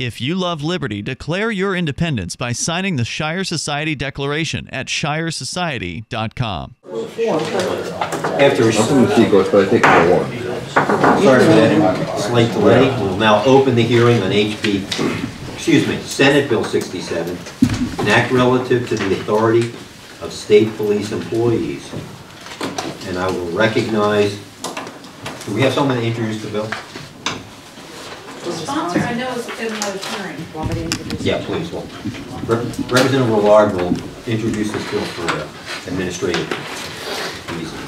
If you love liberty, declare your independence by signing the Shire Society Declaration at shiresociety.com. After sorry for that slight delay, we'll now open the hearing on Senate Bill 67, an act relative to the authority of state police employees. And I will recognize, do we have someone to introduce the bill? The sponsor, I know, is in the hearing. Yeah, please. Well, Representative Willard will introduce this bill for administrative reasons.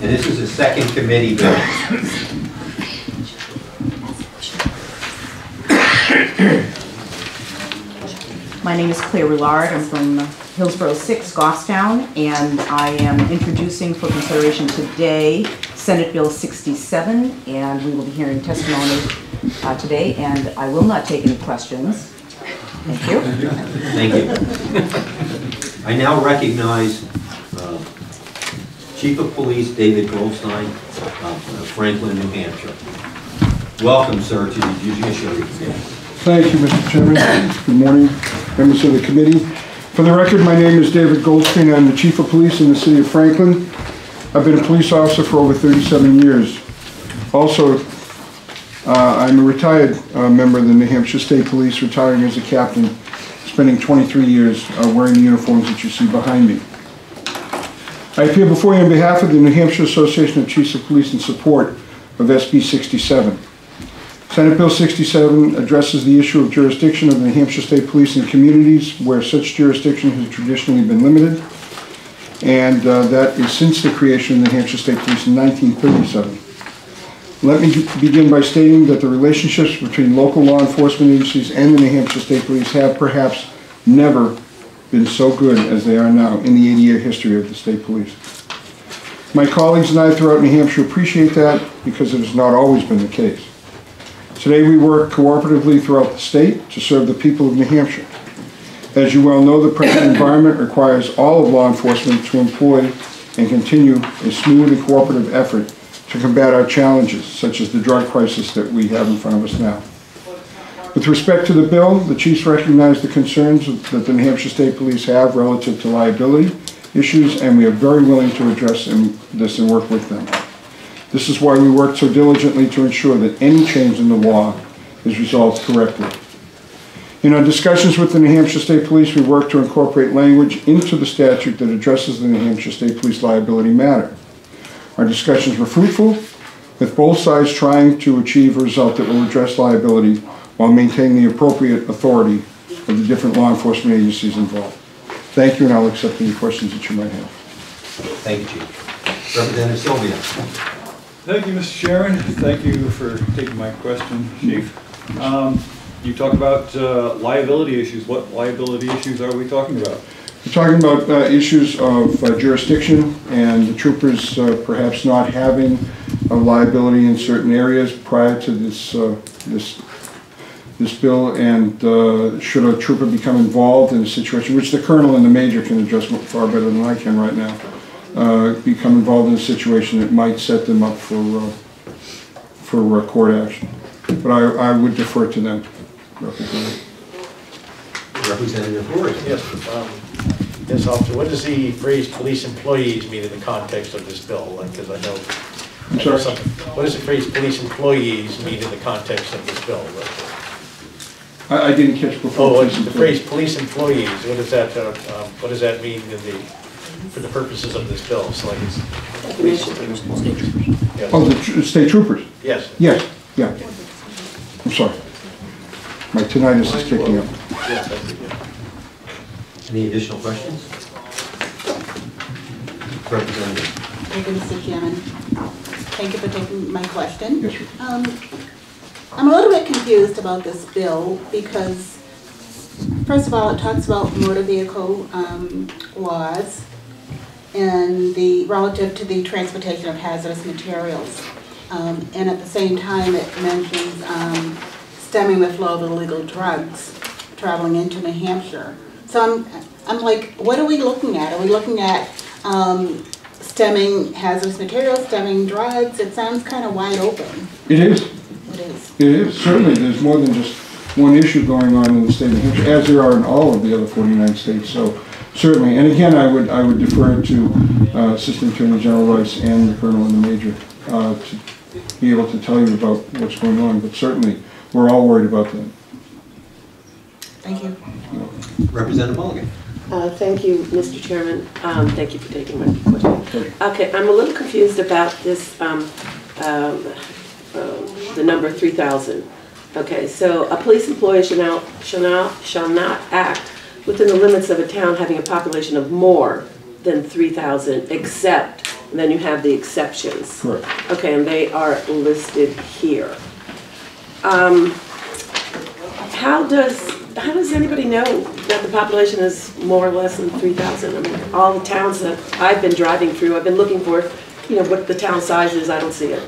And this is a second committee bill. My name is Claire Willard. I'm from Hillsborough 6, Goffstown, and I am introducing for consideration today Senate Bill 67, and we will be hearing testimony today, and I will not take any questions. Thank you. Thank you. I now recognize Chief of Police David Goldstein of Franklin, New Hampshire. Welcome, sir, to the Judiciary Committee. Thank you, Mr. Chairman. Good morning, members of the committee. For the record, my name is David Goldstein. I'm the Chief of Police in the City of Franklin. I've been a police officer for over 37 years. Also, I'm a retired member of the New Hampshire State Police, retiring as a captain, spending 23 years wearing the uniforms that you see behind me. I appear before you on behalf of the New Hampshire Association of Chiefs of Police in support of SB 67. Senate Bill 67 addresses the issue of jurisdiction of the New Hampshire State Police in communities where such jurisdiction has traditionally been limited, and that is since the creation of the New Hampshire State Police in 1937. Let me begin by stating that the relationships between local law enforcement agencies and the New Hampshire State Police have perhaps never been so good as they are now in the 80-year history of the State Police. My colleagues and I throughout New Hampshire appreciate that because it has not always been the case. Today we work cooperatively throughout the state to serve the people of New Hampshire. As you well know, the present environment requires all of law enforcement to employ and continue a smooth and cooperative effort to combat our challenges, such as the drug crisis that we have in front of us now. With respect to the bill, the chiefs recognize the concerns that the New Hampshire State Police have relative to liability issues, and we are very willing to address this and work with them. This is why we work so diligently to ensure that any change in the law is resolved correctly. In our discussions with the New Hampshire State Police, we work to incorporate language into the statute that addresses the New Hampshire State Police liability matter. Our discussions were fruitful, with both sides trying to achieve a result that will address liability while maintaining the appropriate authority of the different law enforcement agencies involved. Thank you, and I'll accept any questions that you might have. Thank you, Chief. Representative Sylvia. Thank you, Mr. Chairman. Thank you for taking my question, Chief. You talk about liability issues. What liability issues are we talking about? We're talking about issues of jurisdiction and the troopers perhaps not having a liability in certain areas prior to this bill, and should a trooper become involved in a situation, which the colonel and the major can address far better than I can right now, become involved in a situation that might set them up for court action. But I would defer to them. Representative Ford. Yes, yes, officer. What does the phrase "police employees" mean in the context of this bill? Because I know. I'm sorry. What does the phrase "police employees" mean in the context of this bill? I didn't catch before. Oh, the phrase "police employees." What does that? What does that mean for the purposes of this bill? So like it's police. Yes. Oh, the state troopers. Yes. Yes. Yeah. I'm sorry. My tinnitus is kicking up. Yes, any additional questions? Representative. Thank you, Mr. Chairman. Thank you for taking my question. Yes, sir. I'm a little bit confused about this bill because, first of all, it talks about motor vehicle laws and relative to the transportation of hazardous materials. And at the same time, it mentions stemming the flow of illegal drugs traveling into New Hampshire. So I'm like, what are we looking at? Are we looking at stemming hazardous materials, stemming drugs. It sounds kind of wide open. It is. It is. It is. Certainly, there's more than just one issue going on in the state of New Hampshire, as there are in all of the other 49 states. So certainly, and again, I would defer to Assistant Attorney General Rice and the Colonel and the Major to be able to tell you about what's going on. But certainly, we're all worried about that. Thank you. Representative Mulligan. Thank you, Mr. Chairman. Thank you for taking my question. Okay, I'm a little confused about this, the number 3,000. Okay, so a police employee shall not act within the limits of a town having a population of more than 3,000, except, and then you have the exceptions. Correct. Okay, and they are listed here. How does anybody know that the population is more or less than 3,000? I mean, all the towns that I've been driving through, I've been looking for, what the town size is, I don't see it.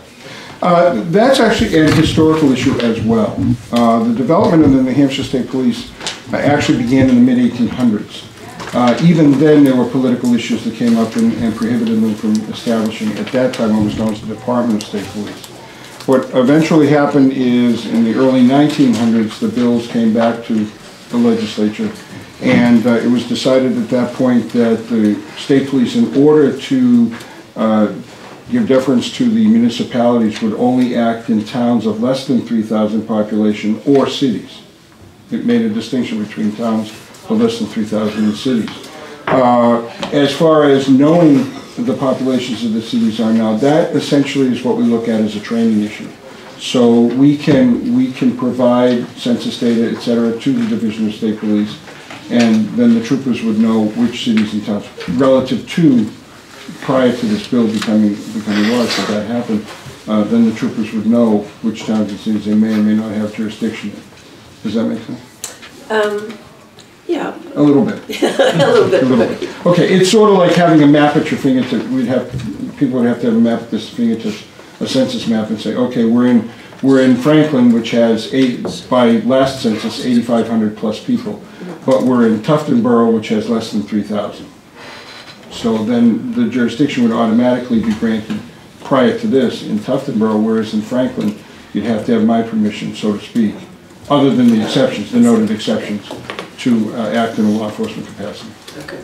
That's actually a historical issue as well. The development of the New Hampshire State Police actually began in the mid-1800s. Even then, there were political issues that came up and prohibited them from establishing, at that time, what was known as the Department of State Police. What eventually happened is, in the early 1900s, the bills came back to the legislature, and it was decided at that point that the state police, in order to give deference to the municipalities, would only act in towns of less than 3,000 population or cities. It made a distinction between towns of less than 3,000 and cities. As far as knowing the populations of the cities are now, that essentially is what we look at as a training issue. So we can provide census data, et cetera, to the Division of State Police, and then the troopers would know which cities and towns, relative to, prior to this bill becoming law, if that happened, then the troopers would know which towns and cities they may or may not have jurisdiction in. Does that make sense? Yeah. A little bit. A little bit. A little bit. Okay, it's sort of like having a map at your fingertips. People would have to have a map at their fingertips, a census map, and say, okay, we're in Franklin, which has by last census 8,500 plus people, but we're in Tufton Borough, which has less than 3,000. So then the jurisdiction would automatically be granted prior to this in Tufton Borough, whereas in Franklin, you'd have to have my permission, so to speak, other than the exceptions, the noted exceptions, to act in a law enforcement capacity. Okay.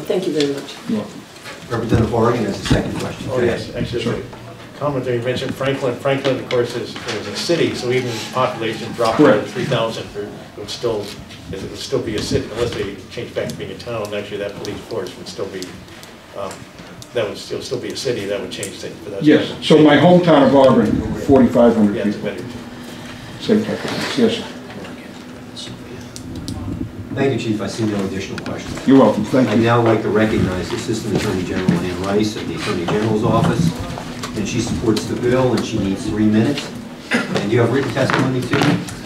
Thank you very much. You're welcome. Representative Oregon has a second question. Oh, yes, actually, sure. Comment there, you mentioned Franklin. Franklin, of course, is a city, so even if the population dropped to 3,000, it would still be a city, unless they change back to being a town. Actually, that police force would still be, that would still be a city. That would change things for that. Yes, so my hometown of Auburn, 4,500 yeah, people. Better. Same type of thing, yes, sir. Thank you, Chief. I see no additional questions. You're welcome, thank I'd you. now like to recognize Assistant Attorney General Ann Rice of the Attorney General's Office, and she supports the bill, and she needs 3 minutes. And you have written testimony too?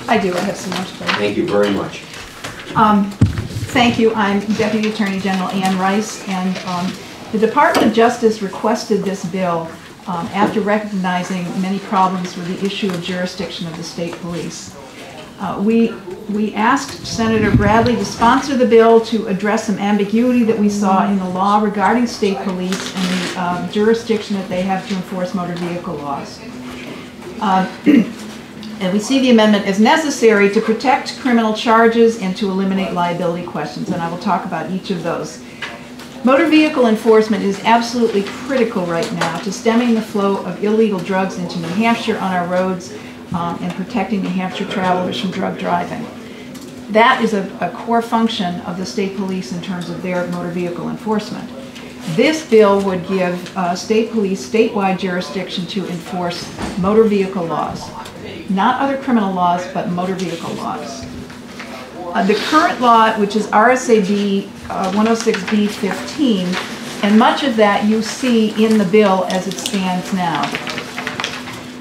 I do. I have so much to Thank you very much. Thank you. I'm Deputy Attorney General Ann Rice, and the Department of Justice requested this bill after recognizing many problems with the issue of jurisdiction of the state police. We asked Senator Bradley to sponsor the bill to address some ambiguity that we saw in the law regarding state police and the jurisdiction that they have to enforce motor vehicle laws. And we see the amendment as necessary to protect criminal charges and to eliminate liability questions, and I will talk about each of those. Motor vehicle enforcement is absolutely critical right now to stemming the flow of illegal drugs into New Hampshire on our roads and protecting New Hampshire travelers from drug driving. That is a core function of the state police in terms of their motor vehicle enforcement. This bill would give state police statewide jurisdiction to enforce motor vehicle laws. Not other criminal laws, but motor vehicle laws. The current law, which is RSAB 106B15, and much of that you see in the bill as it stands now.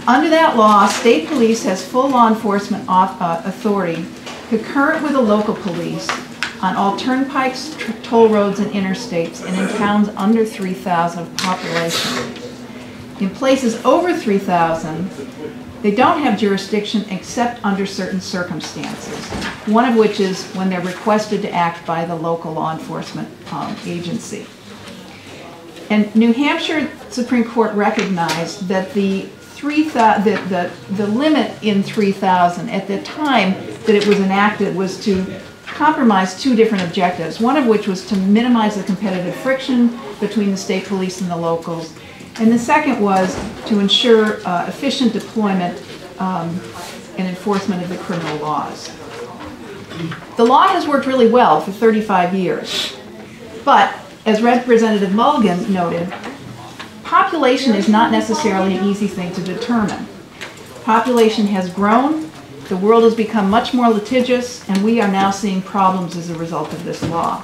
Under that law, state police has full law enforcement authority concurrent with the local police on all turnpikes, toll roads, and interstates, and in towns under 3,000 population. In places over 3,000, they don't have jurisdiction except under certain circumstances, one of which is when they're requested to act by the local law enforcement agency. And New Hampshire Supreme Court recognized that the limit in 3,000 at the time that it was enacted was to compromise two different objectives, one of which was to minimize the competitive friction between the state police and the locals, and the second was to ensure efficient deployment and enforcement of the criminal laws. The law has worked really well for 35 years, but as Representative Mullins noted, population is not necessarily an easy thing to determine. Population has grown, the world has become much more litigious, and we are now seeing problems as a result of this law.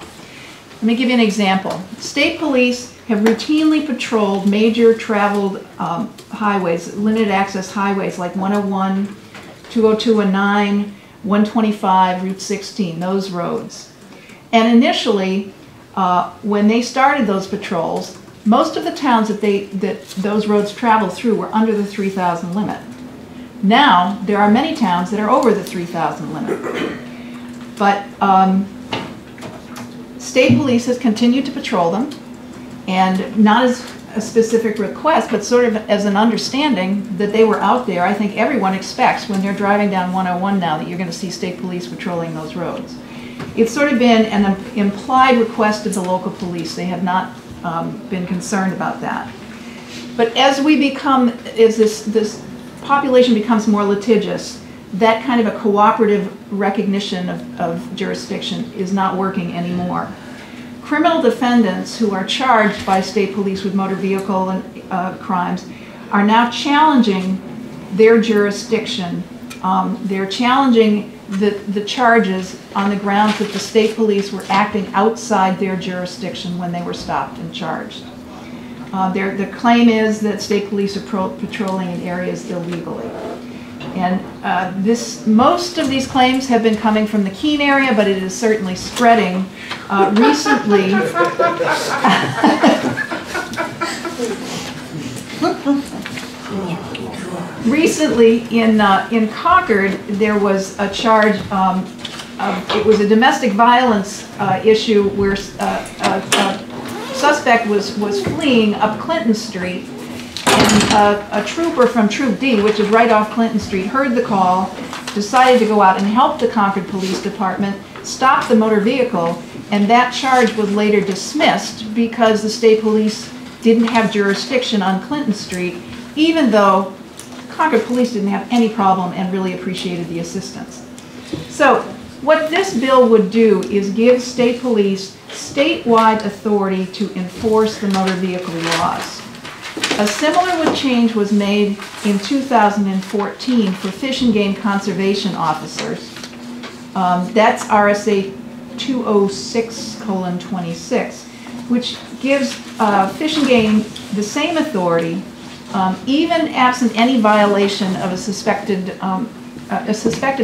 Let me give you an example. State police have routinely patrolled major traveled highways, limited access highways like 101, 20219, 125, Route 16, those roads. And initially, when they started those patrols, most of the towns that those roads traveled through were under the 3,000 limit. Now, there are many towns that are over the 3,000 limit. But state police has continued to patrol them, and not as a specific request, but sort of as an understanding that they were out there. I think everyone expects when they're driving down 101 now that you're going to see state police patrolling those roads. It's sort of been an implied request of the local police. They have not been concerned about that. But as this population becomes more litigious, that kind of a cooperative recognition of jurisdiction is not working anymore. Criminal defendants who are charged by state police with motor vehicle crimes are now challenging their jurisdiction. They're challenging the charges on the grounds that the state police were acting outside their jurisdiction when they were stopped and charged. The claim is that state police are patrolling in areas illegally. And most of these claims have been coming from the Keene area, but it is certainly spreading. Recently, in Concord, there was a charge. It was a domestic violence issue where a suspect was fleeing up Clinton Street, and a trooper from Troop D, which is right off Clinton Street, heard the call, decided to go out and help the Concord Police Department, stop the motor vehicle, and that charge was later dismissed because the state police didn't have jurisdiction on Clinton Street, even though Concord Police didn't have any problem and really appreciated the assistance. So what this bill would do is give state police statewide authority to enforce the motor vehicle laws. A similar change was made in 2014 for Fish and Game Conservation Officers. That's RSA 206:26, which gives Fish and Game the same authority, even absent any violation of a suspected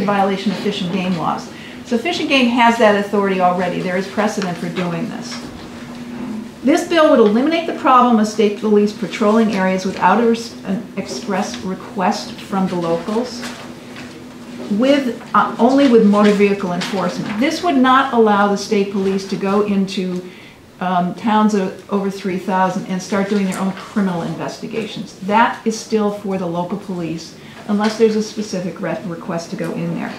violation of Fish and Game laws. So Fish and Game has that authority already. There is precedent for doing this. This bill would eliminate the problem of state police patrolling areas without an express request from the locals, only with motor vehicle enforcement. This would not allow the state police to go into towns of over 3,000 and start doing their own criminal investigations. That is still for the local police, unless there's a specific request to go in there.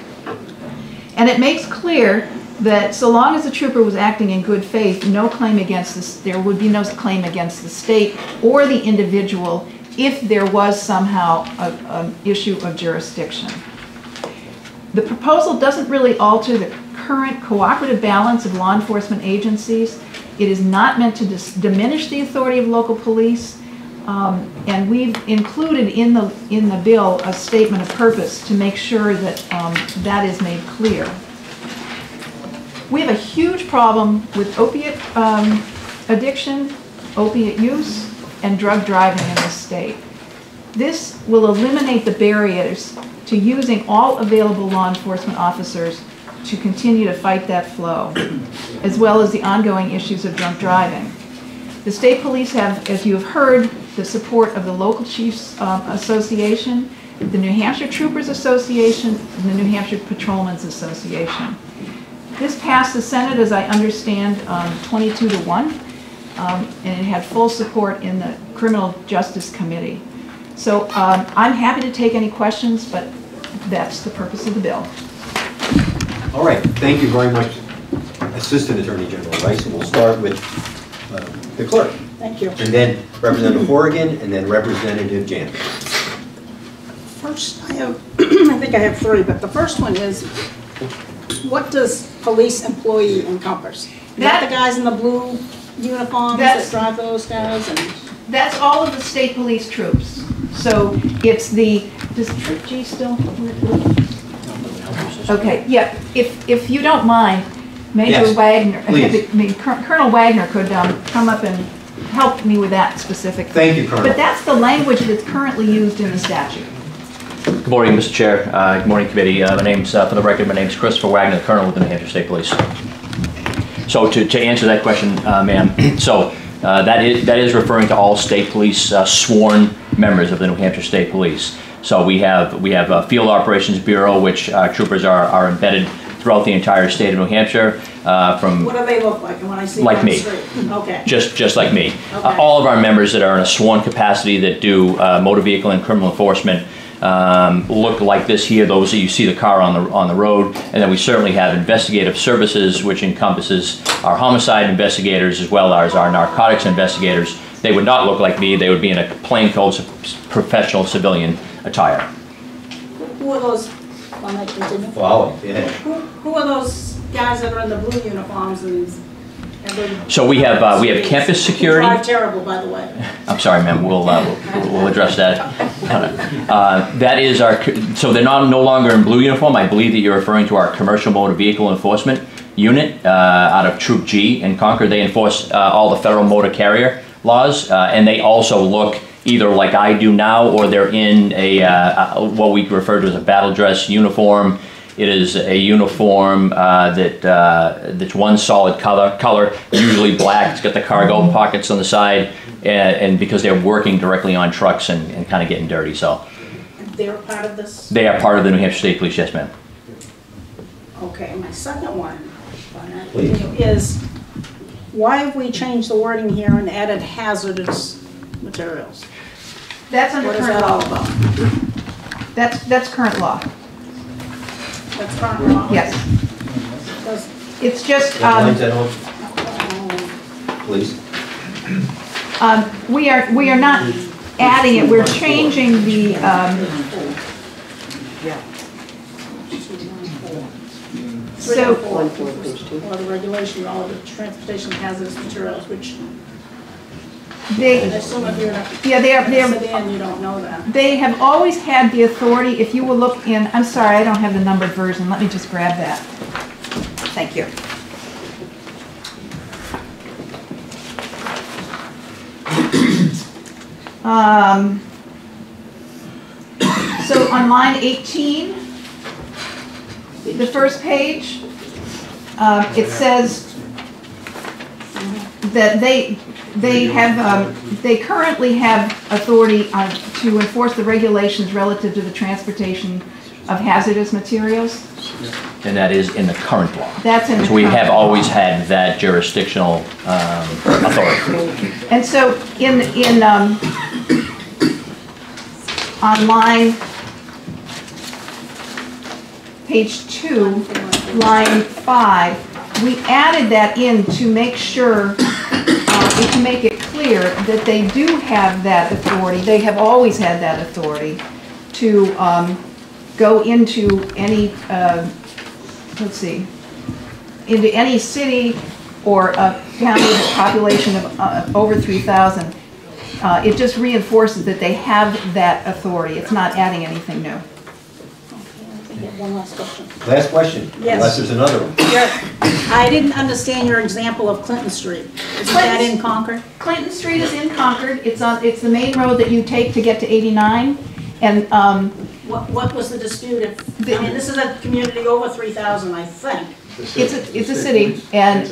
And it makes clear that so long as the trooper was acting in good faith, there would be no claim against the state or the individual if there was somehow an issue of jurisdiction. The proposal doesn't really alter the current cooperative balance of law enforcement agencies. It is not meant to diminish the authority of local police, and we've included in the bill a statement of purpose to make sure that that is made clear. We have a huge problem with opiate addiction, opiate use, and drug driving in this state. This will eliminate the barriers to using all available law enforcement officers to continue to fight that flow, as well as the ongoing issues of drunk driving. The state police have, as you have heard, the support of the Local Chiefs Association, the New Hampshire Troopers Association, and the New Hampshire Patrolmen's Association. This passed the Senate, as I understand, 22-1. and it had full support in the Criminal Justice Committee. So I'm happy to take any questions, but that's the purpose of the bill. All right, thank you very much, Assistant Attorney General Rice, and we'll start with the clerk. Thank you. And then Representative Horrigan, and then Representative Jan. First, I have, I think I have three, but the first one is, what does police employee encompass? That the guys in the blue uniforms that drive those guys? And that's all of the state police troops. So it's the, does Troop G still? Okay, yeah, if you don't mind, Major Yes, Wagner, please. Colonel Wagner could come up and help me with that specific thing. Thank you, Colonel. But that's the language that's currently used in the statute. Good morning, Mr. Chair. Good morning, committee. My name's, for the record, my name's Christopher Wagner, Colonel with the New Hampshire State Police. So to answer that question, ma'am, so that is referring to all state police sworn members of the New Hampshire State Police. So we have a Field Operations Bureau, which troopers are embedded throughout the entire state of New Hampshire. From what do they look like? And when I see like them me, straight? Okay. just like me. Okay. All of our members that are in a sworn capacity that do motor vehicle and criminal enforcement look like this here. Those that you see the car on the road, and then we certainly have investigative services, which encompasses our homicide investigators as well as our narcotics investigators. They would not look like me. They would be in a plainclothes professional civilian attire. Who are those? When I continue. Follow, yeah. Who are those guys that are in the blue uniforms and? So we have campus security. Drive terrible, by the way. I'm sorry, ma'am. We'll address that. That is our. So they're no longer in blue uniform. I believe that you're referring to our commercial motor vehicle enforcement unit out of Troop G in Concord. They enforce all the federal motor carrier laws, and they also look either like I do now, or they're in a what we refer to as a battle dress uniform. It is a uniform that's one solid color, usually black. It's got the cargo pockets on the side, and because they're working directly on trucks and kind of getting dirty. So they're part of this? They are part of the New Hampshire State Police, yes, ma'am. Okay, my second one Please. is, why have we changed the wording here and added hazardous materials? That's under what is current that law. all about? That's current law. That's current law? Yes. It's just, Lines that on? Please. we are not adding it, we're changing the, so, or the regulation relative to transportation of hazardous materials, which I assume if you're a sedan, you don't know that. they have always had the authority. If you will look in, I'm sorry, I don't have the numbered version, let me just grab that. Thank you. So on line 18, the first page, it says that they currently have authority to enforce the regulations relative to the transportation of hazardous materials. And that is in the current law. That's in the So we current have law. always had that jurisdictional authority. And so on line page 2, line 5, we added that in to make sure, to make it clear that they do have that authority. They have always had that authority to go into any, into any city or a county with a population of over 3,000. It just reinforces that they have that authority. It's not adding anything new. One last question. Last question, Yes. unless there's another one. I didn't understand your example of Clinton Street. Isn't that in Concord? Clinton Street is in Concord. It's the main road that you take to get to 89. And what was the dispute? I mean, this is a community over 3,000, I think. it's a city, and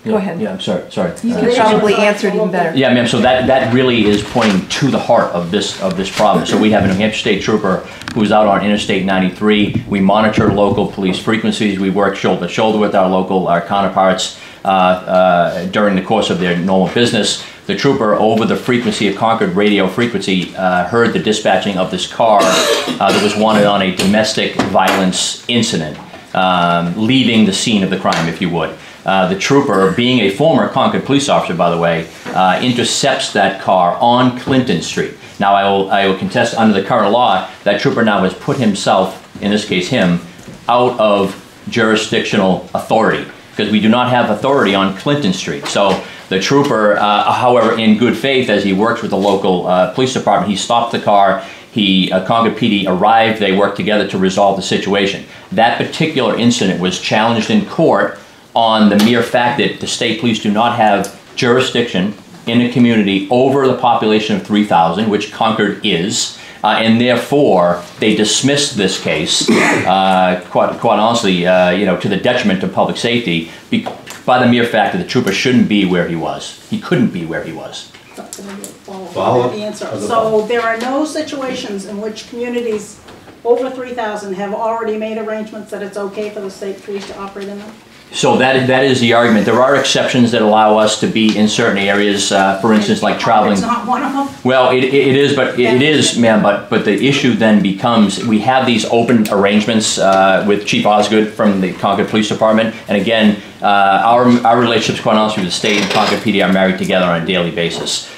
go ahead. Yeah, I'm sorry. You can probably answer it even better. Yeah, ma'am, so that really is pointing to the heart of this problem. So we have a New Hampshire State Trooper who's out on Interstate 93. We monitor local police frequencies. We work shoulder to shoulder with our counterparts. during the course of their normal business. The trooper, over the frequency of Concord radio frequency, heard the dispatching of this car that was wanted on a domestic violence incident, leaving the scene of the crime, if you would. The trooper, being a former Concord police officer, by the way, intercepts that car on Clinton Street. Now, I will contest under the current law, that trooper now has put himself, in this case him, out of jurisdictional authority, because we do not have authority on Clinton Street. So the trooper, however, in good faith, as he works with the local police department, he stopped the car. Concord PD arrived, they worked together to resolve the situation. That particular incident was challenged in court on the mere fact that the state police do not have jurisdiction in a community over the population of 3,000, which Concord is, and therefore they dismissed this case, quite honestly, to the detriment of public safety, by the mere fact that the trooper shouldn't be where he was. He couldn't be where he was. Follow-up answer. So there are no situations in which communities over 3,000 have already made arrangements that it's okay for the state police to operate in them? So that is the argument. There are exceptions that allow us to be in certain areas, for instance, like traveling. It's not one of them? Well, it is, but it is, ma'am. But the issue then becomes, we have these open arrangements with Chief Osgood from the Concord Police Department, and again, our relationships, quite honestly, with the state and Concord PD are married together on a daily basis.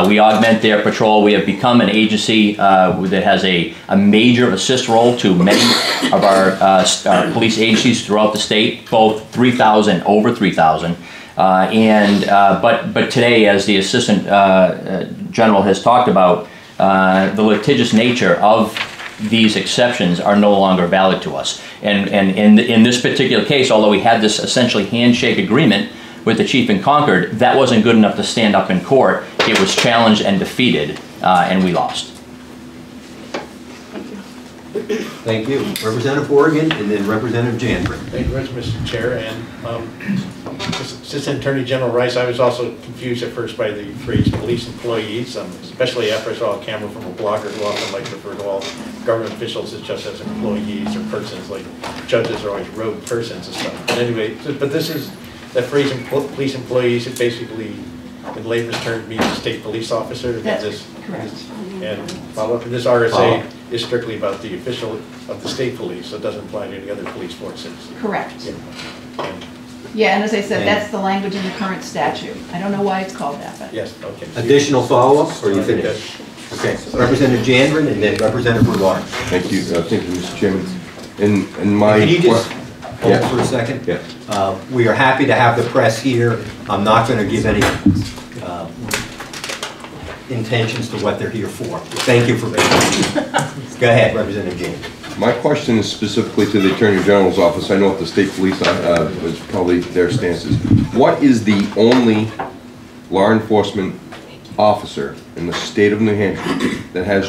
We augment their patrol. We have become an agency that has a major assist role to many of our police agencies throughout the state, both 3,000, over 3,000. But today, as the Assistant General has talked about, the litigious nature of these exceptions are no longer valid to us. And in this particular case, although we had this essentially handshake agreement with the chief in Concord, that wasn't good enough to stand up in court. It was challenged and defeated, and we lost. Thank you. Representative Oregon, and then Representative Janvrin. Thank you very much, Mr. Chair. And Assistant Attorney General Rice, I was also confused at first by the phrase police employees, especially after I saw a camera from a blogger who often likes to refer to all government officials as just as employees or persons, like judges are always rogue persons and stuff. But anyway, but this is, that phrase police employees, it basically, in layman's terms, means a state police officer. That's correct. And follow up, this RSA is strictly about the official of the state police, so it doesn't apply to any other police forces. Correct. Yeah. Yeah, and as I said, that's the language in the current statute. I don't know why it's called that, but. Yes, okay. Additional follow-up, or you finished? Okay, Representative Janvrin, and then Representative Rulard. Thank you, Mr. Chairman. In my Can you just hold for a second? Yeah. We are happy to have the press here. I'm not going to give any intentions to what they're here for. Thank you for being here. Go ahead, Representative James. My question is specifically to the Attorney General's office. I know what the state police was probably their stance is. What is the only law enforcement officer in the state of New Hampshire that has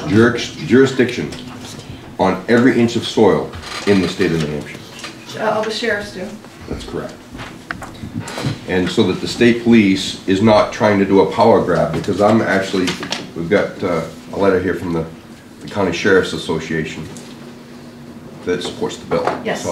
jurisdiction on every inch of soil in the state of New Hampshire? All the sheriffs do. That's correct. And so that the state police is not trying to do a power grab, because we've got a letter here from the County Sheriff's Association that supports the bill. Yes.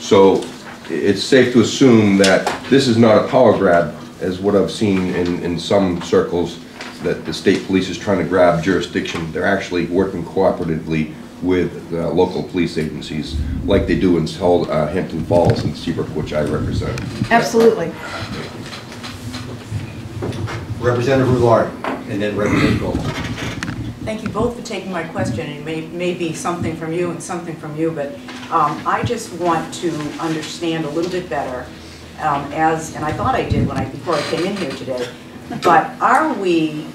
So it's safe to assume that this is not a power grab, as what I've seen in some circles, that the state police is trying to grab jurisdiction. They're actually working cooperatively with local police agencies, like they do in Hampton Falls and Seabrook, which I represent. Absolutely. Representative Rulard, and then Representative Gold. Thank you both for taking my question. It may be something from you and something from you, but I just want to understand a little bit better, and I thought I did before I came in here today, but are we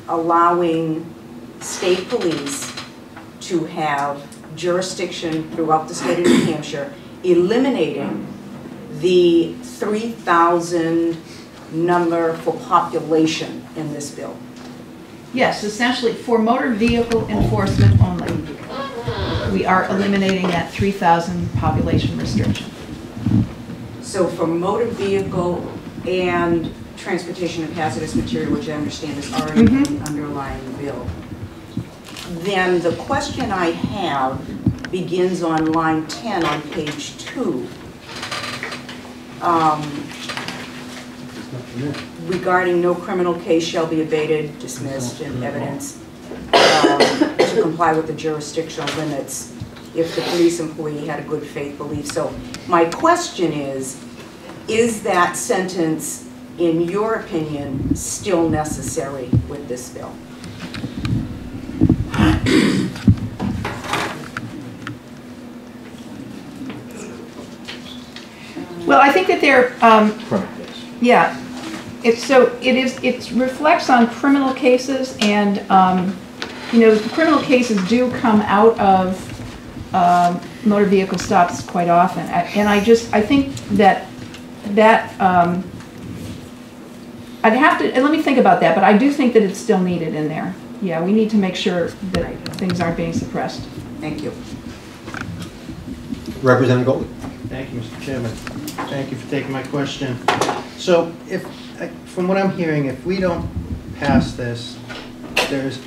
allowing state police to have jurisdiction throughout the state of New Hampshire, eliminating the 3,000 number for population in this bill? Yes, essentially for motor vehicle enforcement only. We are eliminating that 3,000 population restriction. So for motor vehicle and transportation of hazardous material, which I understand is already in the underlying bill. Then the question I have begins on line 10 on page 2. regarding no criminal case shall be abated, dismissed, and evidence to comply with the jurisdictional limits if the police employee had a good faith belief. So my question is that sentence, in your opinion, still necessary with this bill? Well, I think that there, yeah, it reflects on criminal cases, and you know, criminal cases do come out of motor vehicle stops quite often, and I think that I'd have to, and let me think about that, but I do think that it's still needed in there. Yeah, we need to make sure that things aren't being suppressed. Thank you. Representative Goldie. Thank you, Mr. Chairman. Thank you for taking my question. So from what I'm hearing, if we don't pass this, there's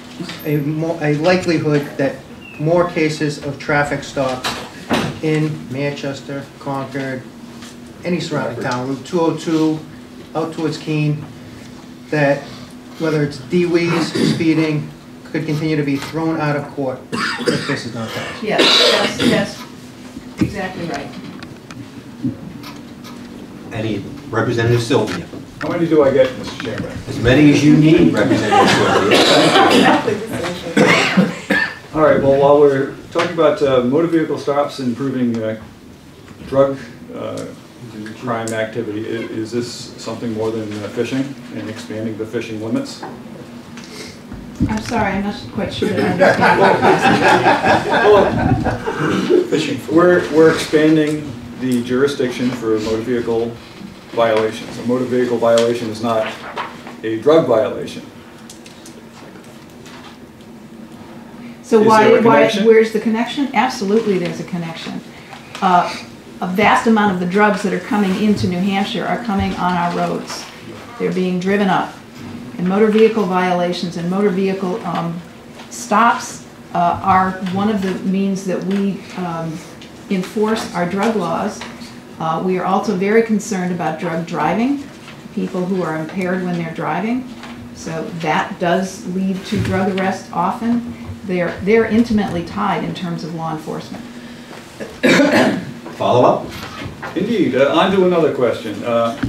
a likelihood that more cases of traffic stops in Manchester, Concord, any surrounding town, Route 202, out towards Keene, that whether it's DWIs, speeding, could continue to be thrown out of court if this is not passed. Yes, that's exactly right. Any Representative Sylvia? How many do I get, Mr. Chairman? As many as you need, Representative Sylvia. All right, well, while we're talking about motor vehicle stops and improving drug crime activity, is this something more than fishing and expanding the fishing limits? I'm sorry, I'm not quite sure that I understand. We're expanding the jurisdiction for motor vehicle violations. A motor vehicle violation is not a drug violation. So where's the connection? Absolutely there's a connection. A vast amount of the drugs that are coming into New Hampshire are coming on our roads. They're being driven up. And motor vehicle violations and motor vehicle stops are one of the means that we enforce our drug laws. We are also very concerned about drug driving, people who are impaired when they're driving. So that does lead to drug arrests often. They're intimately tied in terms of law enforcement. Follow up? Indeed. On to another question.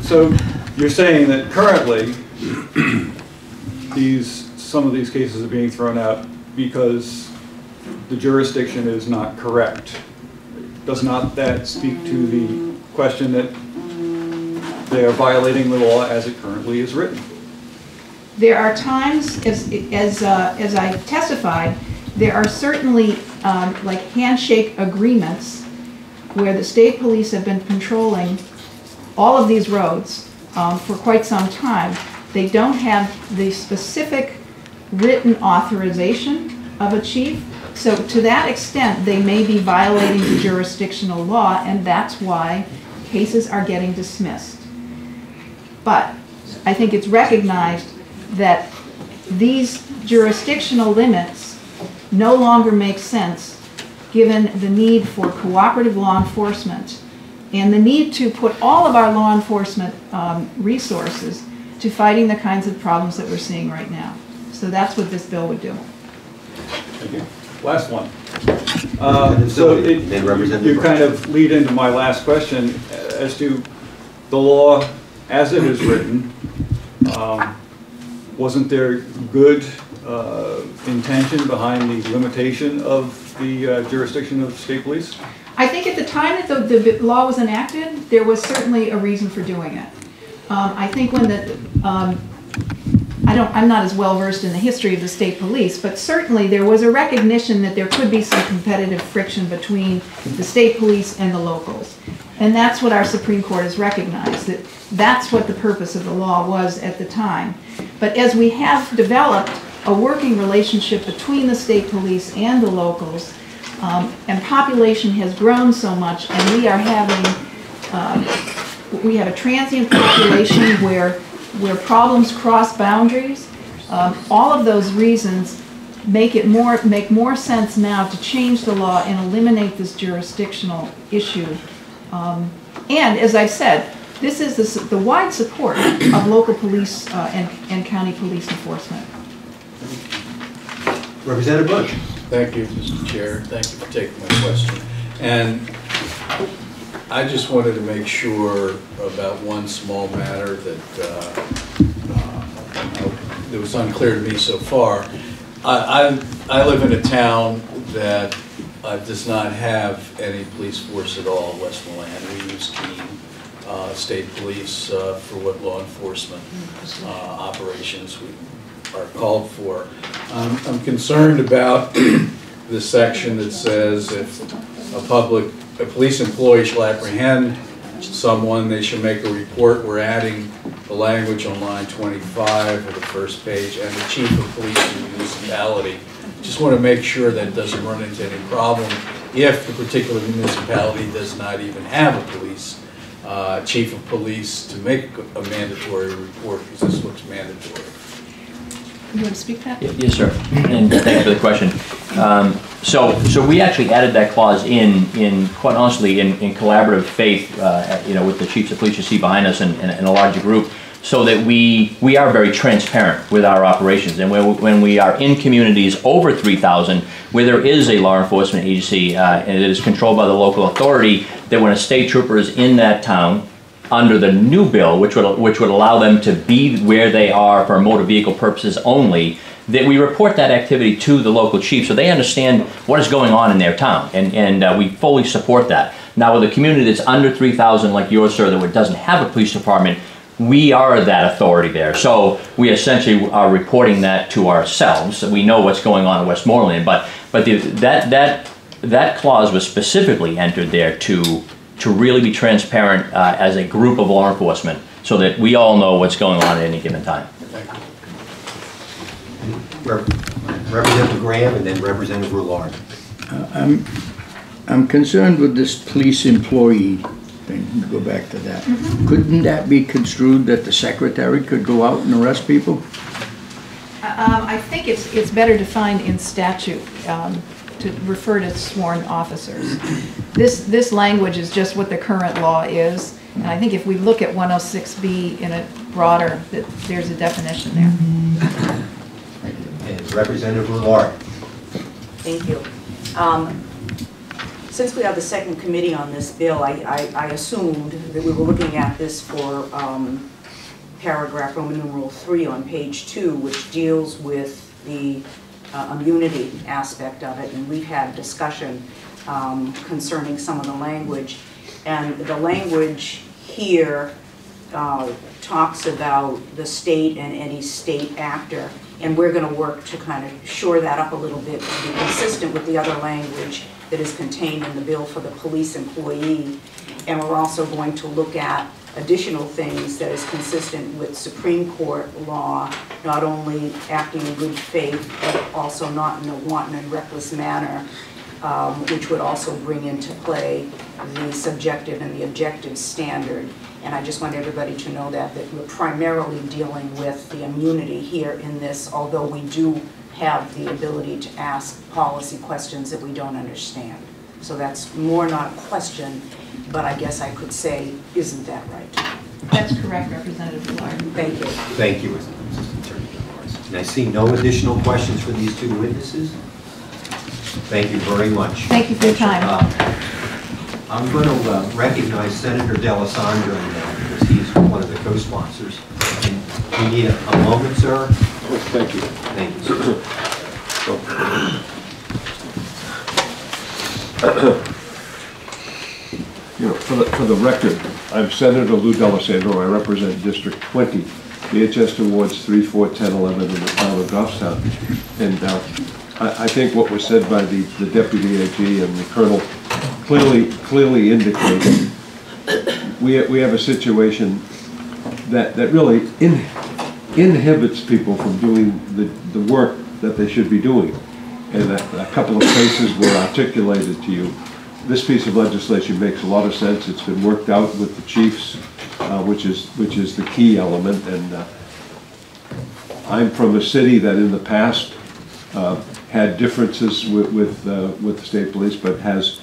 So you're saying that currently some of these cases are being thrown out because the jurisdiction is not correct. Does not that speak to the question that they are violating the law as it currently is written? There are times, as I testified, there are certainly like handshake agreements where the state police have been patrolling all of these roads for quite some time. They don't have the specific written authorization of a chief. So to that extent, they may be violating the jurisdictional law, and that's why cases are getting dismissed. But I think it's recognized that these jurisdictional limits no longer make sense given the need for cooperative law enforcement and the need to put all of our law enforcement resources to fighting the kinds of problems that we're seeing right now. So that's what this bill would do. Thank you. Last one. So you kind of lead into my last question as to the law as it is written. Wasn't there good intention behind the limitation of the jurisdiction of state police? I think at the time that the law was enacted, there was certainly a reason for doing it. I think when I'm not as well versed in the history of the state police, but certainly there was a recognition that there could be some competitive friction between the state police and the locals. And that's what our Supreme Court has recognized, that that's what the purpose of the law was at the time. But as we have developed a working relationship between the state police and the locals, and population has grown so much, and we are having, we have a transient population where problems cross boundaries. All of those reasons make more sense now to change the law and eliminate this jurisdictional issue. And as I said, This is the wide support of local police and county police enforcement. Representative Bush. Thank you, Mr. Chair. Thank you for taking my question. And I just wanted to make sure about one small matter that was unclear to me so far. I live in a town that does not have any police force at all, Westmoreland. We use Keene State Police for what law enforcement operations we are called for. I'm concerned about the section that says if a police employee shall apprehend someone, they should make a report. We're adding the language on line 25 of the first page, and the chief of police in the municipality. Just want to make sure that doesn't run into any problem if the particular municipality does not even have a police chief of police to make a mandatory report, because this looks mandatory. You want to speak to that? Yes, sir. And thanks for the question. So we actually added that clause in quite honestly, in collaborative faith, with the chiefs of police you see behind us and a larger group, so that we are very transparent with our operations. And when we are in communities over 3,000, where there is a law enforcement agency and it is controlled by the local authority, that when a state trooper is in that town, under the new bill, which would allow them to be where they are for motor vehicle purposes only, that we report that activity to the local chief so they understand what is going on in their town, and we fully support that. Now, with a community that's under 3,000 like yours, sir, that doesn't have a police department, we are that authority there. So we essentially are reporting that to ourselves. So we know what's going on in Westmoreland, but that clause was specifically entered there to really be transparent as a group of law enforcement, so that we all know what's going on at any given time. Representative Graham and then Representative Roulard. I'm concerned with this police employee thing. Go back to that. Couldn't that be construed that the secretary could go out and arrest people? I think it's better defined in statute to refer to sworn officers. This language is just what the current law is, and I think if we look at 106B in a broader, that there's a definition there. And Representative Roulard. Thank you. Since we have the second committee on this bill, I assumed that we were looking at this for paragraph Roman numeral 3 on page 2, which deals with the immunity aspect of it, and we've had discussion concerning some of the language. And the language here talks about the state and any state actor, and we're going to work to kind of shore that up a little bit to be consistent with the other language that is contained in the bill for the police employee. And we're also going to look at additional things that is consistent with Supreme Court law, not only acting in good faith, but also not in a wanton and reckless manner, which would also bring into play the subjective and the objective standard. And I just want everybody to know that we're primarily dealing with the immunity here in this, although we do have the ability to ask policy questions that we don't understand. So that's more not a question, but I guess I could say, isn't that right? That's correct, Representative Roulard. Thank you. Thank you, Assistant Attorney General. And I see no additional questions for these two witnesses. Thank you very much. Thank you for your time. I'm going to recognize Senator D'Alessandro now, because he's one of the co-sponsors. And we need a moment, sir. Thank you. Thank you, sir. For the record, I'm Senator Lou D'Alessandro. I represent District 20, Manchester Wards 3, 4, 10, 11 in the town of Goffstown. And I think what was said by the Deputy AG and the Colonel clearly indicates we have a situation that really inhibits people from doing the work that they should be doing. And a couple of cases were articulated to you. This piece of legislation makes a lot of sense. It's been worked out with the chiefs, which is the key element. And I'm from a city that in the past had differences with the state police, but has,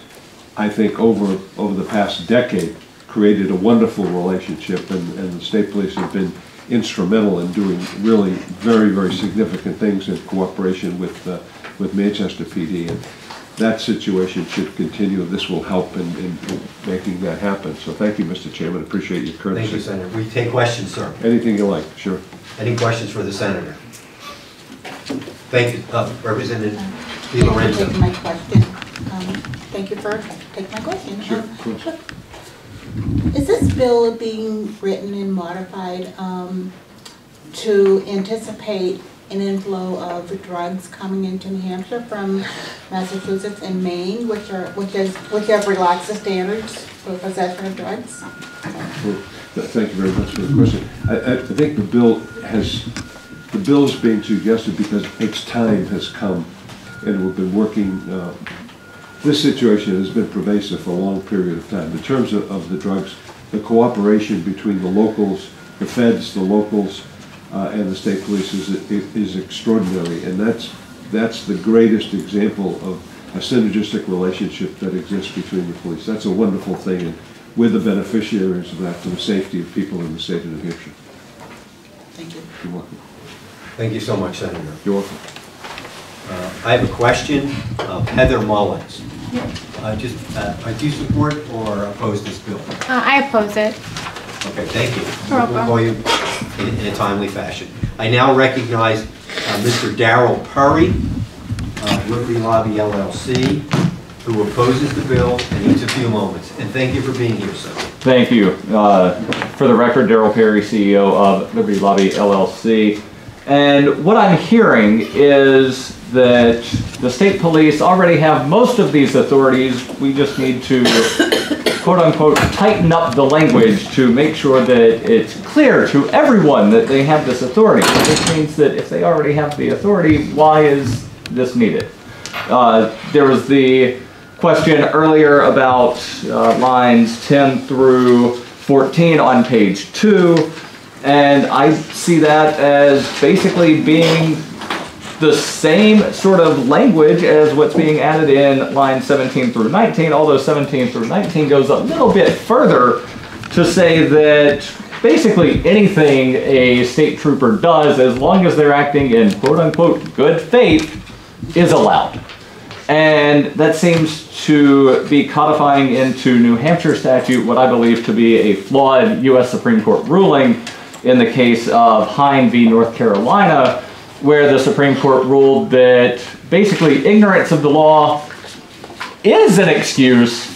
I think, over the past decade, created a wonderful relationship, and the state police have been instrumental in doing really very, very significant things in cooperation with Manchester PD. And that situation should continue. This will help in making that happen. So thank you, Mr. Chairman. Appreciate your courtesy. Thank you, Senator. We take questions, sir. Anything you like, sure. Any questions for the Senator? Thank you, Representative Di Lorenzo. Thank you for taking my question. Thank you for taking my question. Sure, of course. Is this bill being written and modified to anticipate an inflow of drugs coming into New Hampshire from Massachusetts and Maine, which have relaxed the standards for possession of drugs? Well, thank you very much for the question. I think the bill is being suggested because its time has come, and we've been working. This situation has been pervasive for a long period of time. In terms of the drugs, the cooperation between the locals, the feds, the locals, and the state police is extraordinary, and that's the greatest example of a synergistic relationship that exists between the police. That's a wonderful thing, and we're the beneficiaries of that for the safety of people in the state of New Hampshire. Thank you. You're welcome. Thank you so much, Senator. You're welcome. I have a question of Heather Mullins. Do you support or oppose this bill? I oppose it. Okay, thank you. You're We'll call you in a timely fashion. I now recognize Mr. Darryl Perry, Liberty Lobby LLC, who opposes the bill and needs a few moments. And thank you for being here, sir. Thank you. For the record, Darryl Perry, CEO of Liberty Lobby LLC. And what I'm hearing is that the state police already have most of these authorities. We just need to, quote unquote, tighten up the language to make sure that it's clear to everyone that they have this authority. This means that if they already have the authority, why is this needed? There was the question earlier about lines 10 through 14 on page 2. And I see that as basically being the same sort of language as what's being added in line 17 through 19, although 17 through 19 goes a little bit further to say that basically anything a state trooper does, as long as they're acting in quote-unquote good faith, is allowed. And that seems to be codifying into New Hampshire statute what I believe to be a flawed U.S. Supreme Court ruling in the case of Hine v. North Carolina, where the Supreme Court ruled that basically ignorance of the law is an excuse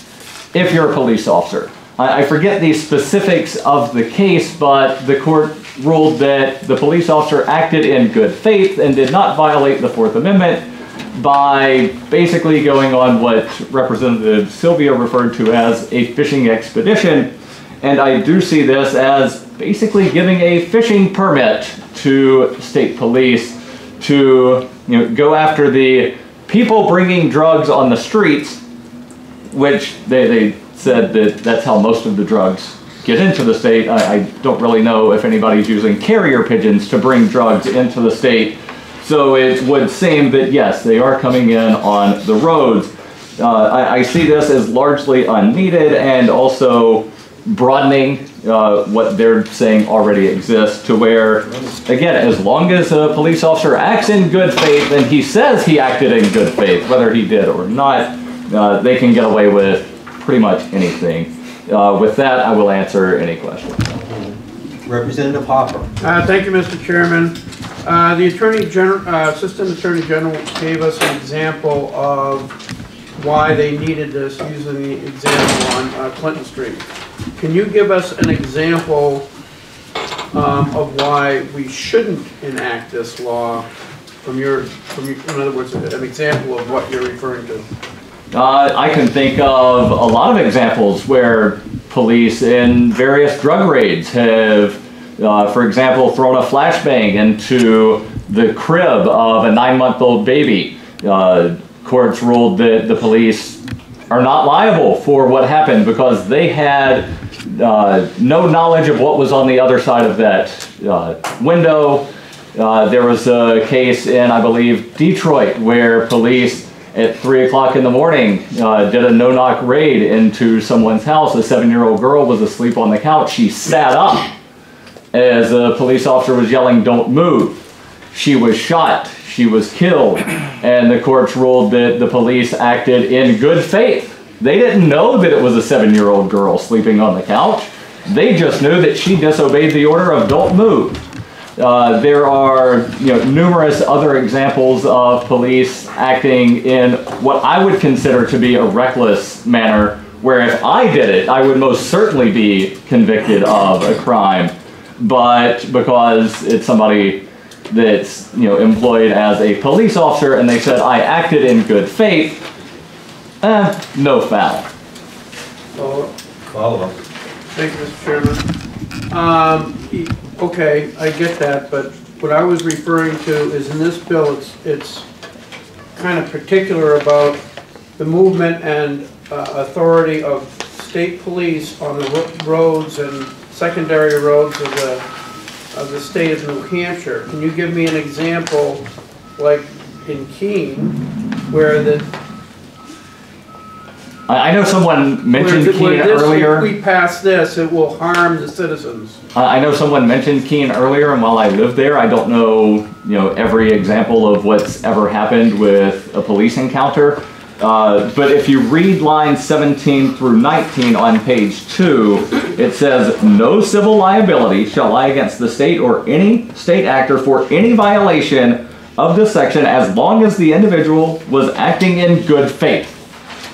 if you're a police officer. I forget the specifics of the case, but the court ruled that the police officer acted in good faith and did not violate the Fourth Amendment by basically going on what Representative Sylvia referred to as a fishing expedition. And I do see this as basically giving a fishing permit to state police to go after the people bringing drugs on the streets, which they said that that's how most of the drugs get into the state. I don't really know if anybody's using carrier pigeons to bring drugs into the state. So it would seem that yes, they are coming in on the roads. I see this as largely unneeded and also broadening what they're saying already exists to where, again, as long as a police officer acts in good faith and he says he acted in good faith, whether he did or not, they can get away with pretty much anything. With that, I will answer any questions. Representative Hopper. Thank you, Mr. Chairman. The Attorney General, Assistant Attorney General gave us an example of why they needed this using the example on Clinton Street. Can you give us an example of why we shouldn't enact this law in other words, an example of what you're referring to? I can think of a lot of examples where police in various drug raids have, for example, thrown a flashbang into the crib of a 9-month-old baby. Courts ruled that the police are not liable for what happened because they had no knowledge of what was on the other side of that window. There was a case in, I believe, Detroit where police at 3 o'clock in the morning, did a no-knock raid into someone's house. A 7-year-old girl was asleep on the couch. She sat up as a police officer was yelling, "Don't move." She was shot. She was killed. And the courts ruled that the police acted in good faith. They didn't know that it was a 7-year-old girl sleeping on the couch. They just knew that she disobeyed the order of "don't move." There are numerous other examples of police acting in what I would consider to be a reckless manner, where if I did it, I would most certainly be convicted of a crime. But because it's somebody that's employed as a police officer and they said I acted in good faith, no foul. Follow up. Thank you, Mr. Chairman. Okay, I get that, but what I was referring to is in this bill, it's kind of particular about the movement and authority of state police on the roads and secondary roads of the state of New Hampshire. Can you give me an example, like in Keene, where the I know someone mentioned Keene earlier. If we pass this, it will harm the citizens. I know someone mentioned Keene earlier, and while I lived there, I don't know, every example of what's ever happened with a police encounter. But if you read lines 17 through 19 on page 2, it says, "No civil liability shall lie against the state or any state actor for any violation of this section as long as the individual was acting in good faith."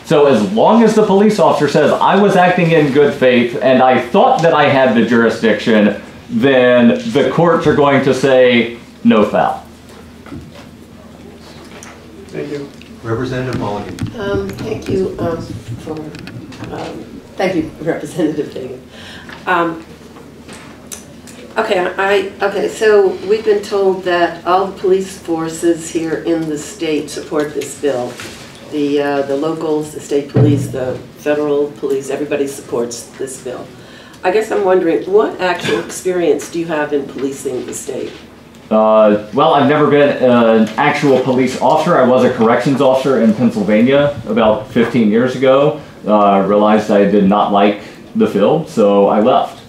So as long as the police officer says, "I was acting in good faith and I thought that I had the jurisdiction," then the courts are going to say no foul. Thank you. Representative Mulligan. Thank you thank you, Representative Fagan. Okay, so we've been told that all the police forces here in the state support this bill. The locals, the state police, the federal police, everybody supports this bill. I guess I'm wondering, what actual experience do you have in policing the state? Well, I've never been an actual police officer. I was a corrections officer in Pennsylvania about 15 years ago. Realized I did not like the field, so I left.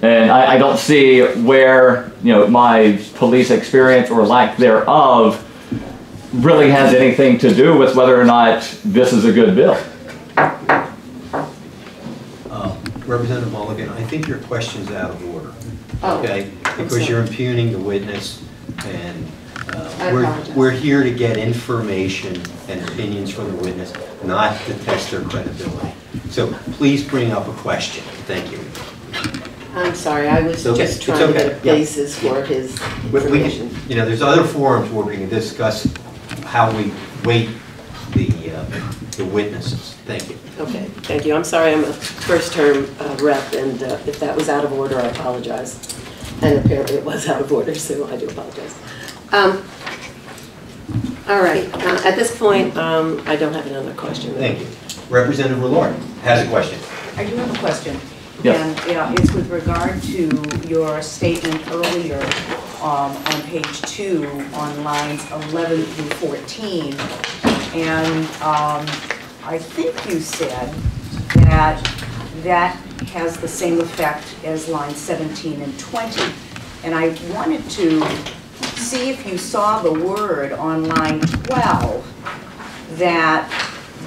And I don't see where my police experience or lack thereof really has anything to do with whether or not this is a good bill. Representative Mulligan, I think your question's out of order. Oh, okay, because you're impugning the witness, and I apologize. we're here to get information and opinions from the witness, not to test their credibility. So please bring up a question. Thank you. I'm sorry, I was just trying to get a basis for his information. There's other forums where we can discuss how we weight the witnesses. Thank you. Okay, thank you. I'm sorry, I'm a first-term rep, and if that was out of order, I apologize. And apparently it was out of order, so I do apologize. All right, at this point, I don't have another question. Thank you. Representative Rillard has a question. I do have a question. Yes. And it's with regard to your statement earlier on page 2 on lines 11 through 14. And I think you said that has the same effect as lines 17 and 20. And I wanted to see if you saw the word on line 12 that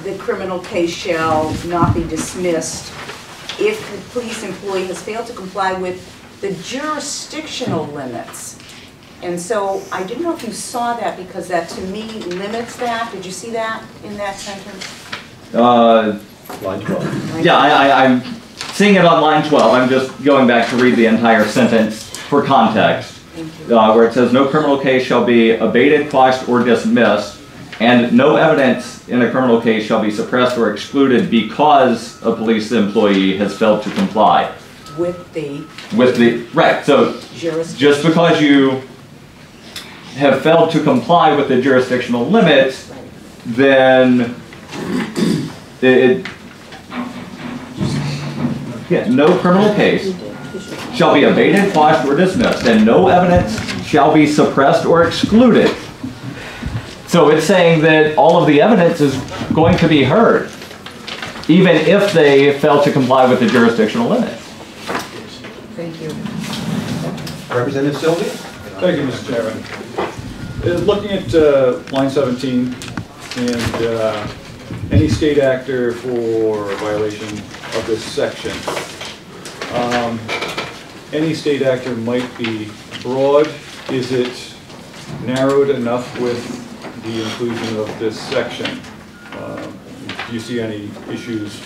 the criminal case shall not be dismissed if the police employee has failed to comply with the jurisdictional limits. And so I didn't know if you saw that, because that to me limits that. Did you see that in that sentence? Line 12. Yeah, I'm seeing it on line 12. I'm just going back to read the entire sentence for context, where it says, "No criminal case shall be abated, quashed, or dismissed, and no evidence in a criminal case shall be suppressed or excluded because a police employee has failed to comply." With the right, so just because you have failed to comply with the jurisdictional limits, then no criminal case shall be abated, quashed, or dismissed, and no evidence shall be suppressed or excluded. So it's saying that all of the evidence is going to be heard, even if they fail to comply with the jurisdictional limit. Thank you. Representative Sylvia? Thank you, Mr. Chairman. Looking at line 17 and any state actor for violation of this section. Any state actor might be broad. Is it narrowed enough with the inclusion of this section? Do you see any issues?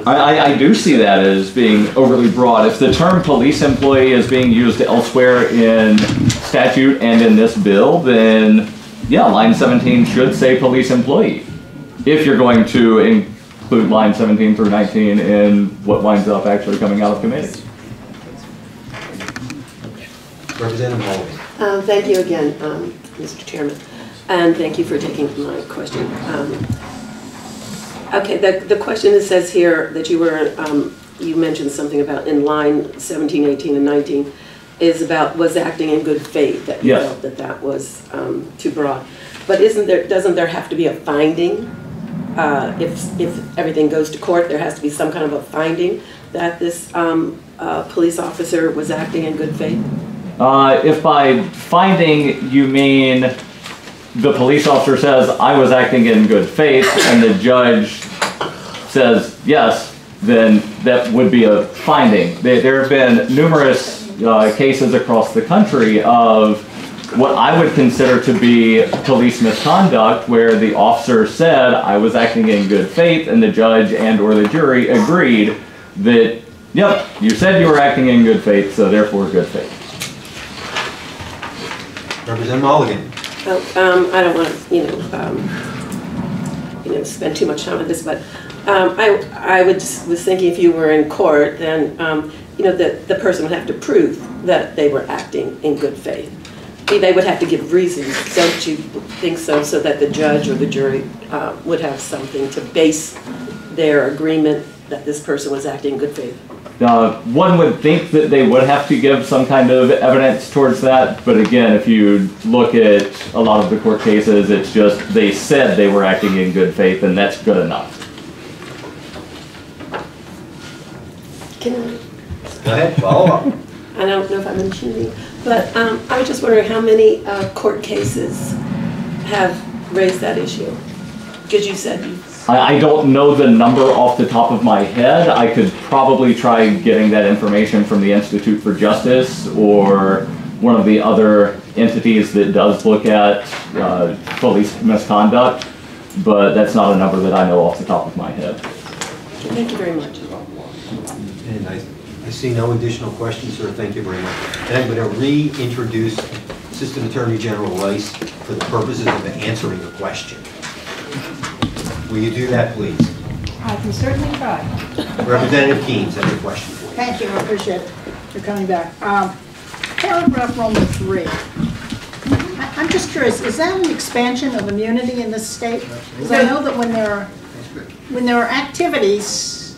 I do see that as being overly broad. If the term police employee is being used elsewhere in statute and in this bill, then yeah, line 17 should say police employee. If you're going to include line 17 through 19 in what winds up actually coming out of committee. Representative Mullins. Thank you again, Mr. Chairman, and thank you for taking my question. Okay, the question that says here that you mentioned something about in line 17, 18, and 19 is about was acting in good faith, that you felt that was too broad. But doesn't there have to be a finding? If everything goes to court, there has to be some kind of a finding that this police officer was acting in good faith? If by finding you mean the police officer says, I was acting in good faith, and the judge says yes, then that would be a finding. There have been numerous cases across the country of what I would consider to be police misconduct, where the officer said, I was acting in good faith, and the judge and or the jury agreed that, yep, you said you were acting in good faith, so therefore good faith. Representative Mulligan. Well, I don't want to, spend too much time on this, but I was thinking if you were in court, then the person would have to prove that they were acting in good faith. They would have to give reasons, don't you think so, so that the judge or the jury would have something to base their agreement that this person was acting in good faith? One would think that they would have to give some kind of evidence towards that, but again, if you look at a lot of the court cases, it's just they said they were acting in good faith, and that's good enough. Can I? Go ahead, follow up. I don't know if I'm intruding, but I was just wondering how many court cases have raised that issue? Because you said I don't know the number off the top of my head. I could probably try getting that information from the Institute for Justice or one of the other entities that does look at police misconduct, but that's not a number that I know off the top of my head. Thank you very much. And I see no additional questions, sir. Thank you very much. And I'm going to reintroduce Assistant Attorney General Rice for the purposes of answering the question. Will you do that, please? I can certainly try. Representative Keynes has a question for you. Thank you, I appreciate it. You're coming back. Paragraph Roman 3. I'm just curious, is that an expansion of immunity in this state? Because I know that when there are activities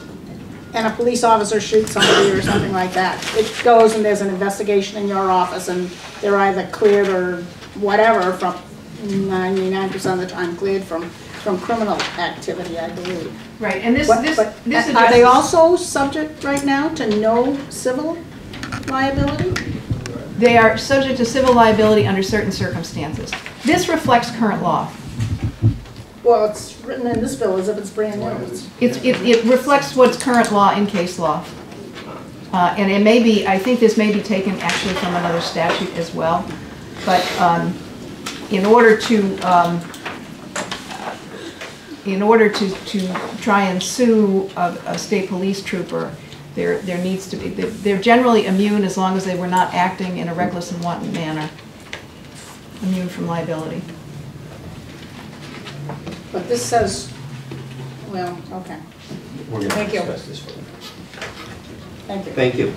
and a police officer shoots somebody or something like that, it goes and there's an investigation in your office and they're either cleared or whatever from 99% of the time cleared from criminal activity, I believe. Right, and this are they also subject right now to no civil liability? They are subject to civil liability under certain circumstances. This reflects current law. Well, it's written in this bill as if it's brand new. It reflects what's current law in case law. And it may be, I think this may be taken actually from another statute as well. But in order to try and sue a state police trooper, there needs to be, they're generally immune as long as they were not acting in a reckless and wanton manner. Immune from liability. But this says, well, okay. We're going to Thank you. discuss this further. Thank you. Thank you.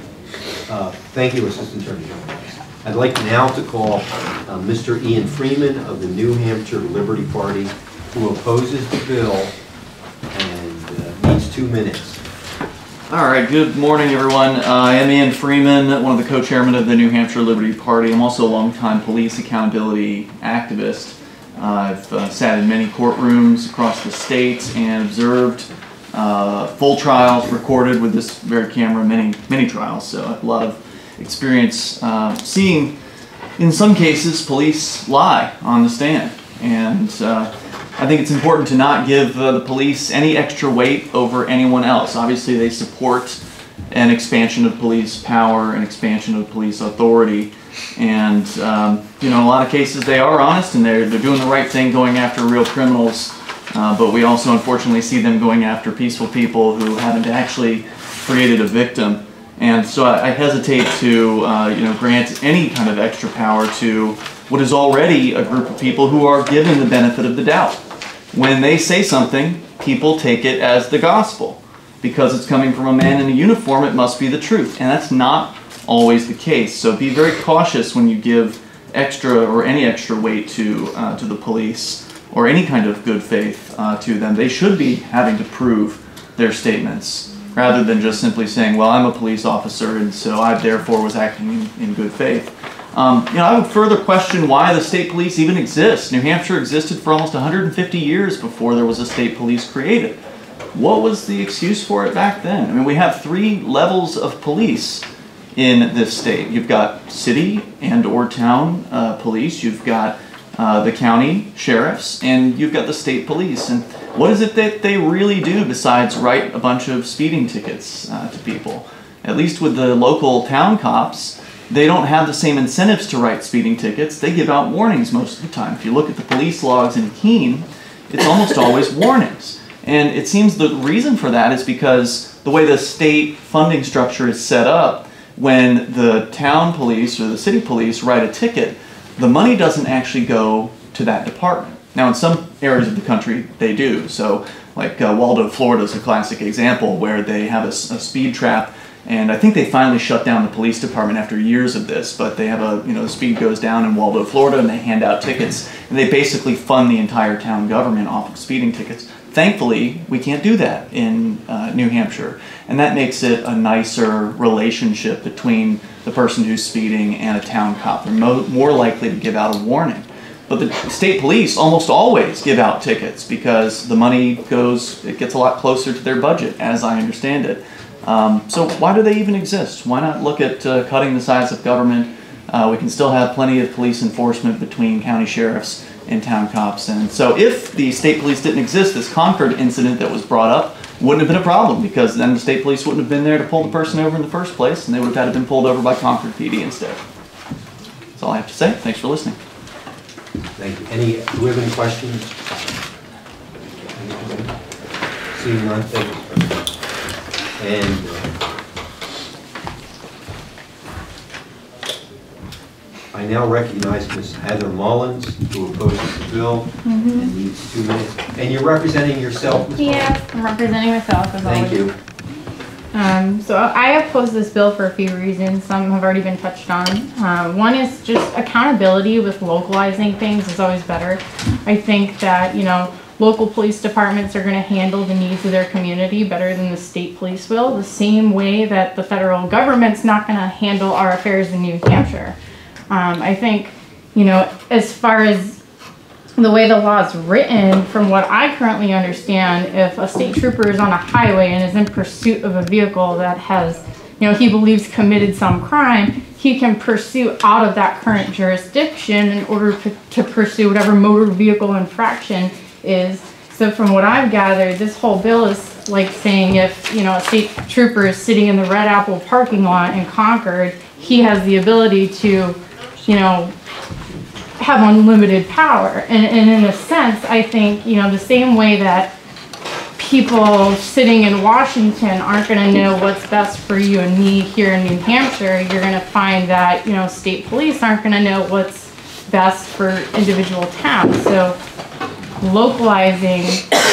Thank you, Assistant Attorney General. I'd like now to call Mr. Ian Freeman of the New Hampshire Liberty Party, who opposes the bill and needs 2 minutes. All right, good morning, everyone. I am Ian Freeman, one of the co-chairmen of the New Hampshire Liberty Party. I'm also a longtime police accountability activist. I've sat in many courtrooms across the state and observed full trials recorded with this very camera, many trials. So I have a lot of experience seeing, in some cases, police lie on the stand. And I think it's important to not give the police any extra weight over anyone else. Obviously, they support an expansion of police power, an expansion of police authority. And, you know, in a lot of cases they are honest and they're doing the right thing going after real criminals. But we also unfortunately see them going after peaceful people who haven't actually created a victim. And so I hesitate to, you know, grant any kind of extra power to what is already a group of people who are given the benefit of the doubt. When they say something, people take it as the gospel. Because it's coming from a man in a uniform, it must be the truth. And that's not always the case. So be very cautious when you give extra or any extra weight to the police or any kind of good faith to them. They should be having to prove their statements rather than just simply saying, well, I'm a police officer and so I therefore was acting in good faith. You know, I would further question why the state police even exists. New Hampshire existed for almost 150 years before there was a state police created. What was the excuse for it back then? I mean, we have 3 levels of police in this state. You've got city and or town police, you've got the county sheriffs, and you've got the state police. And what is it that they really do besides write a bunch of speeding tickets to people? At least with the local town cops, they don't have the same incentives to write speeding tickets. They give out warnings most of the time. If you look at the police logs in Keene, it's almost always warnings. And it seems the reason for that is because the way the state funding structure is set up, when the town police or the city police write a ticket, the money doesn't actually go to that department. Now, in some areas of the country, they do. So, like Waldo, Florida is a classic example where they have a speed trap, and I think they finally shut down the police department after years of this, but they have the speed goes down in Waldo, Florida, and they hand out tickets, and they basically fund the entire town government off of speeding tickets. Thankfully, we can't do that in New Hampshire, and that makes it a nicer relationship between the person who's speeding and a town cop. They're more likely to give out a warning. But the state police almost always give out tickets because the money gets a lot closer to their budget, as I understand it. So why do they even exist? Why not look at cutting the size of government? We can still have plenty of police enforcement between county sheriffs and town cops. And so if the state police didn't exist, this Concord incident that was brought up wouldn't have been a problem, because then the state police wouldn't have been there to pull the person over in the first place, and they would have had to been pulled over by Concord PD instead. That's all I have to say. Thanks for listening. Thank you. Do we have any questions? Seeing none, thank you. And I now recognize Ms. Heather Mullins, who opposes the bill and needs 2 minutes. And you're representing yourself, Ms. Mullins? Yes, I'm representing myself as always. Thank you. So I oppose this bill for a few reasons. Some have already been touched on. One is just accountability with localizing things is always better. I think that, local police departments are going to handle the needs of their community better than the state police will, the same way that the federal government's not going to handle our affairs in New Hampshire. I think, as far as the way the law is written, from what I currently understand, if a state trooper is on a highway and is in pursuit of a vehicle that has, he believes committed some crime, he can pursue out of that current jurisdiction in order to pursue whatever motor vehicle infraction is. So from what I've gathered, this whole bill is like saying if, a state trooper is sitting in the Red Apple parking lot in Concord, he has the ability to, have unlimited power. And in a sense, I think, the same way that people sitting in Washington aren't going to know what's best for you and me here in New Hampshire, you're going to find that, state police aren't going to know what's best for individual towns. So localizing,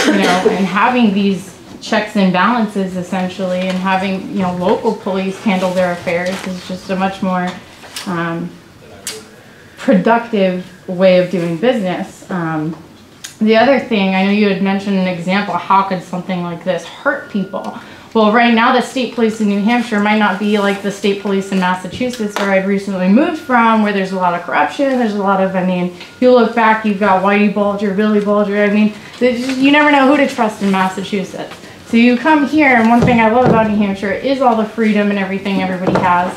and having these checks and balances essentially, and having, local police handle their affairs is just a much more productive way of doing business. The other thing, I know you had mentioned an example, how could something like this hurt people? Well, right now the state police in New Hampshire might not be like the state police in Massachusetts, where I'd recently moved from, where there's a lot of corruption, there's a lot of, I mean, you look back, you've got Whitey Bulger, Billy Bulger, I mean, you never know who to trust in Massachusetts. So you come here, and one thing I love about New Hampshire is all the freedom and everything everybody has.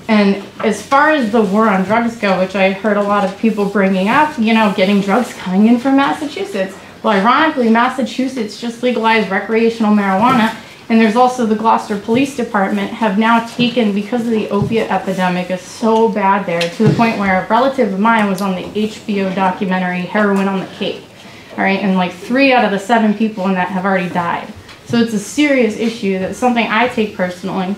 And as far as the war on drugs go, which I heard a lot of people bringing up, you know, getting drugs coming in from Massachusetts. Well, ironically, Massachusetts just legalized recreational marijuana, and there's also the Gloucester Police Department have now taken, because of the opiate epidemic is so bad there, to the point where a relative of mine was on the HBO documentary Heroin on the Cape. All right, and like 3 out of the 7 people in that have already died. So it's a serious issue. That's something I take personally.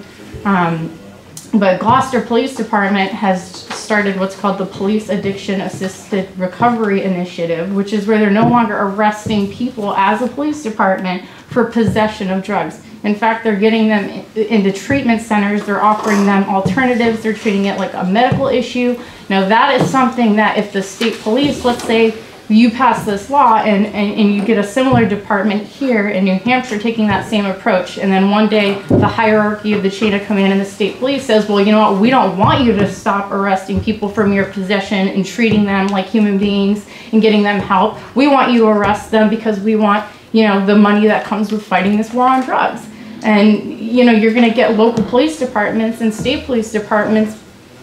But Gloucester Police Department has started what's called the Police Addiction Assisted Recovery Initiative, which is where they're no longer arresting people as a police department for possession of drugs. In fact, they're getting them into treatment centers. They're offering them alternatives. They're treating it like a medical issue. Now, that is something that if the state police, let's say, you pass this law and you get a similar department here in New Hampshire taking that same approach, and then one day the hierarchy of the chain of command in the state police says, well, you know what, we don't want you to stop arresting people for mere possession and treating them like human beings and getting them help. We want you to arrest them because we want, you know, the money that comes with fighting this war on drugs. And, you know, you're going to get local police departments and state police departments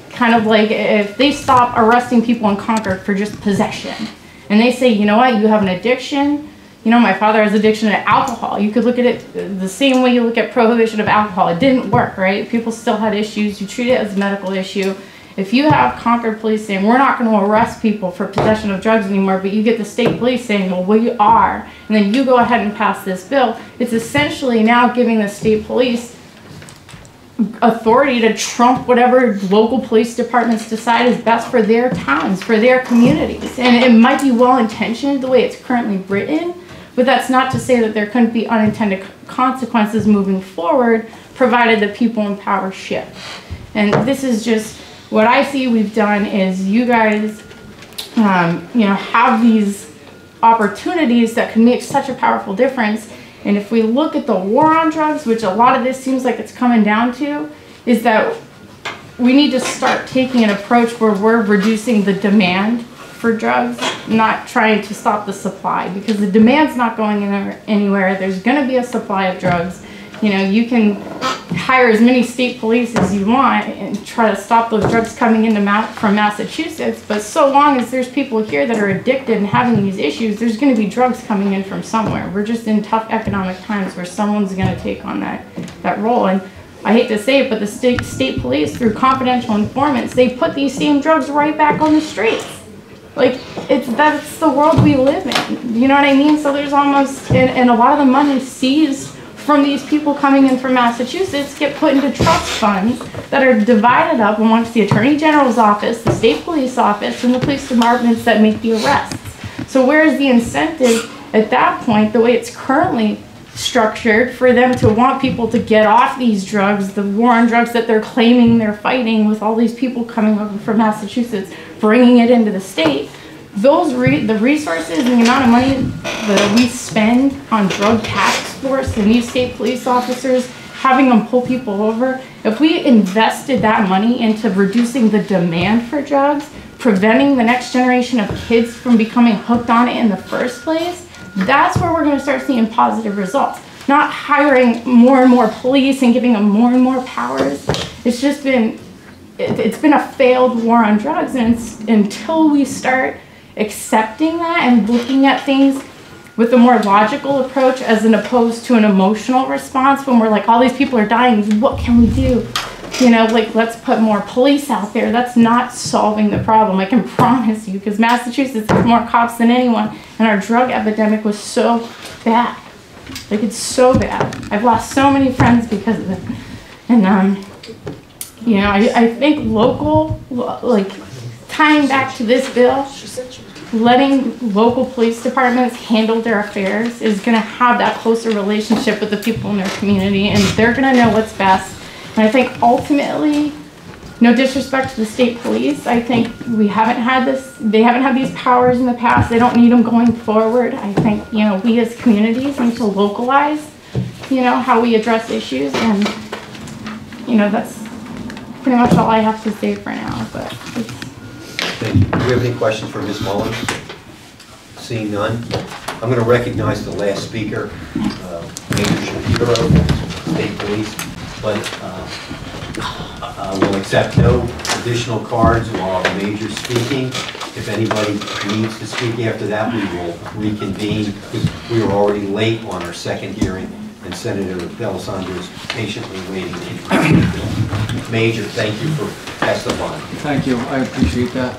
kind of like, if they stop arresting people in Concord for just possession, and they say, you know what, you have an addiction. You know, my father has addiction to alcohol. You could look at it the same way you look at prohibition of alcohol. It didn't work, right? People still had issues. You treat it as a medical issue. If you have Concord police saying, we're not going to arrest people for possession of drugs anymore, but you get the state police saying, well, we are, and then you go ahead and pass this bill, it's essentially now giving the state police authority to trump whatever local police departments decide is best for their towns, for their communities. And it might be well-intentioned the way it's currently written, but that's not to say that there couldn't be unintended consequences moving forward, provided the people in power shift. And this is just what I see we've done is you guys, you know, have these opportunities that can make such a powerful difference. And if we look at the war on drugs, which a lot of this seems like it's coming down to, is that we need to start taking an approach where we're reducing the demand for drugs, not trying to stop the supply, because the demand's not going anywhere. There's going to be a supply of drugs. You know, you can hire as many state police as you want and try to stop those drugs coming into from Massachusetts, but so long as there's people here that are addicted and having these issues, there's going to be drugs coming in from somewhere. We're just in tough economic times where someone's going to take on that role. And I hate to say it, but the state police, through confidential informants, they put these same drugs right back on the streets. Like, that's the world we live in. You know what I mean? So there's almost, and a lot of the money seized from these people coming in from Massachusetts get put into trust funds that are divided up amongst the Attorney General's office, the state police office, and the police departments that make the arrests. So where is the incentive at that point, the way it's currently structured, for them to want people to get off these drugs, the war on drugs that they're claiming they're fighting with all these people coming over from Massachusetts, bringing it into the state? The resources and the amount of money that we spend on drug task force and these state police officers, having them pull people over, if we invested that money into reducing the demand for drugs, preventing the next generation of kids from becoming hooked on it in the first place, that's where we're going to start seeing positive results. Not hiring more and more police and giving them more and more powers. It's just been, it's been a failed war on drugs, and until we start accepting that and looking at things with a more logical approach as opposed to an emotional response, when we're like, all these people are dying, what can we do? You know, like, let's put more police out there. That's not solving the problem, I can promise you, because Massachusetts has more cops than anyone, and our drug epidemic was so bad. Like, it's so bad. I've lost so many friends because of it. And, you know, I think local, like, tying back to this bill, letting local police departments handle their affairs is going to have that closer relationship with the people in their community, and they're going to know what's best. And I think ultimately, no disrespect to the state police, I think we haven't had this, they haven't had these powers in the past, they don't need them going forward. I think, you know, we as communities need to localize, you know, how we address issues, and, you know, that's pretty much all I have to say for now, but it's... Thank you. Do we have any questions for Ms. Mullins? Seeing none, I'm going to recognize the last speaker, Major Shapiro, State Police, but we'll accept no additional cards while the Major's speaking. If anybody needs to speak after that, we will reconvene, because we were already late on our second hearing, and Senator D'Alessandro is patiently waiting to introduce the bill. Major, thank you for testifying. Thank you, I appreciate that.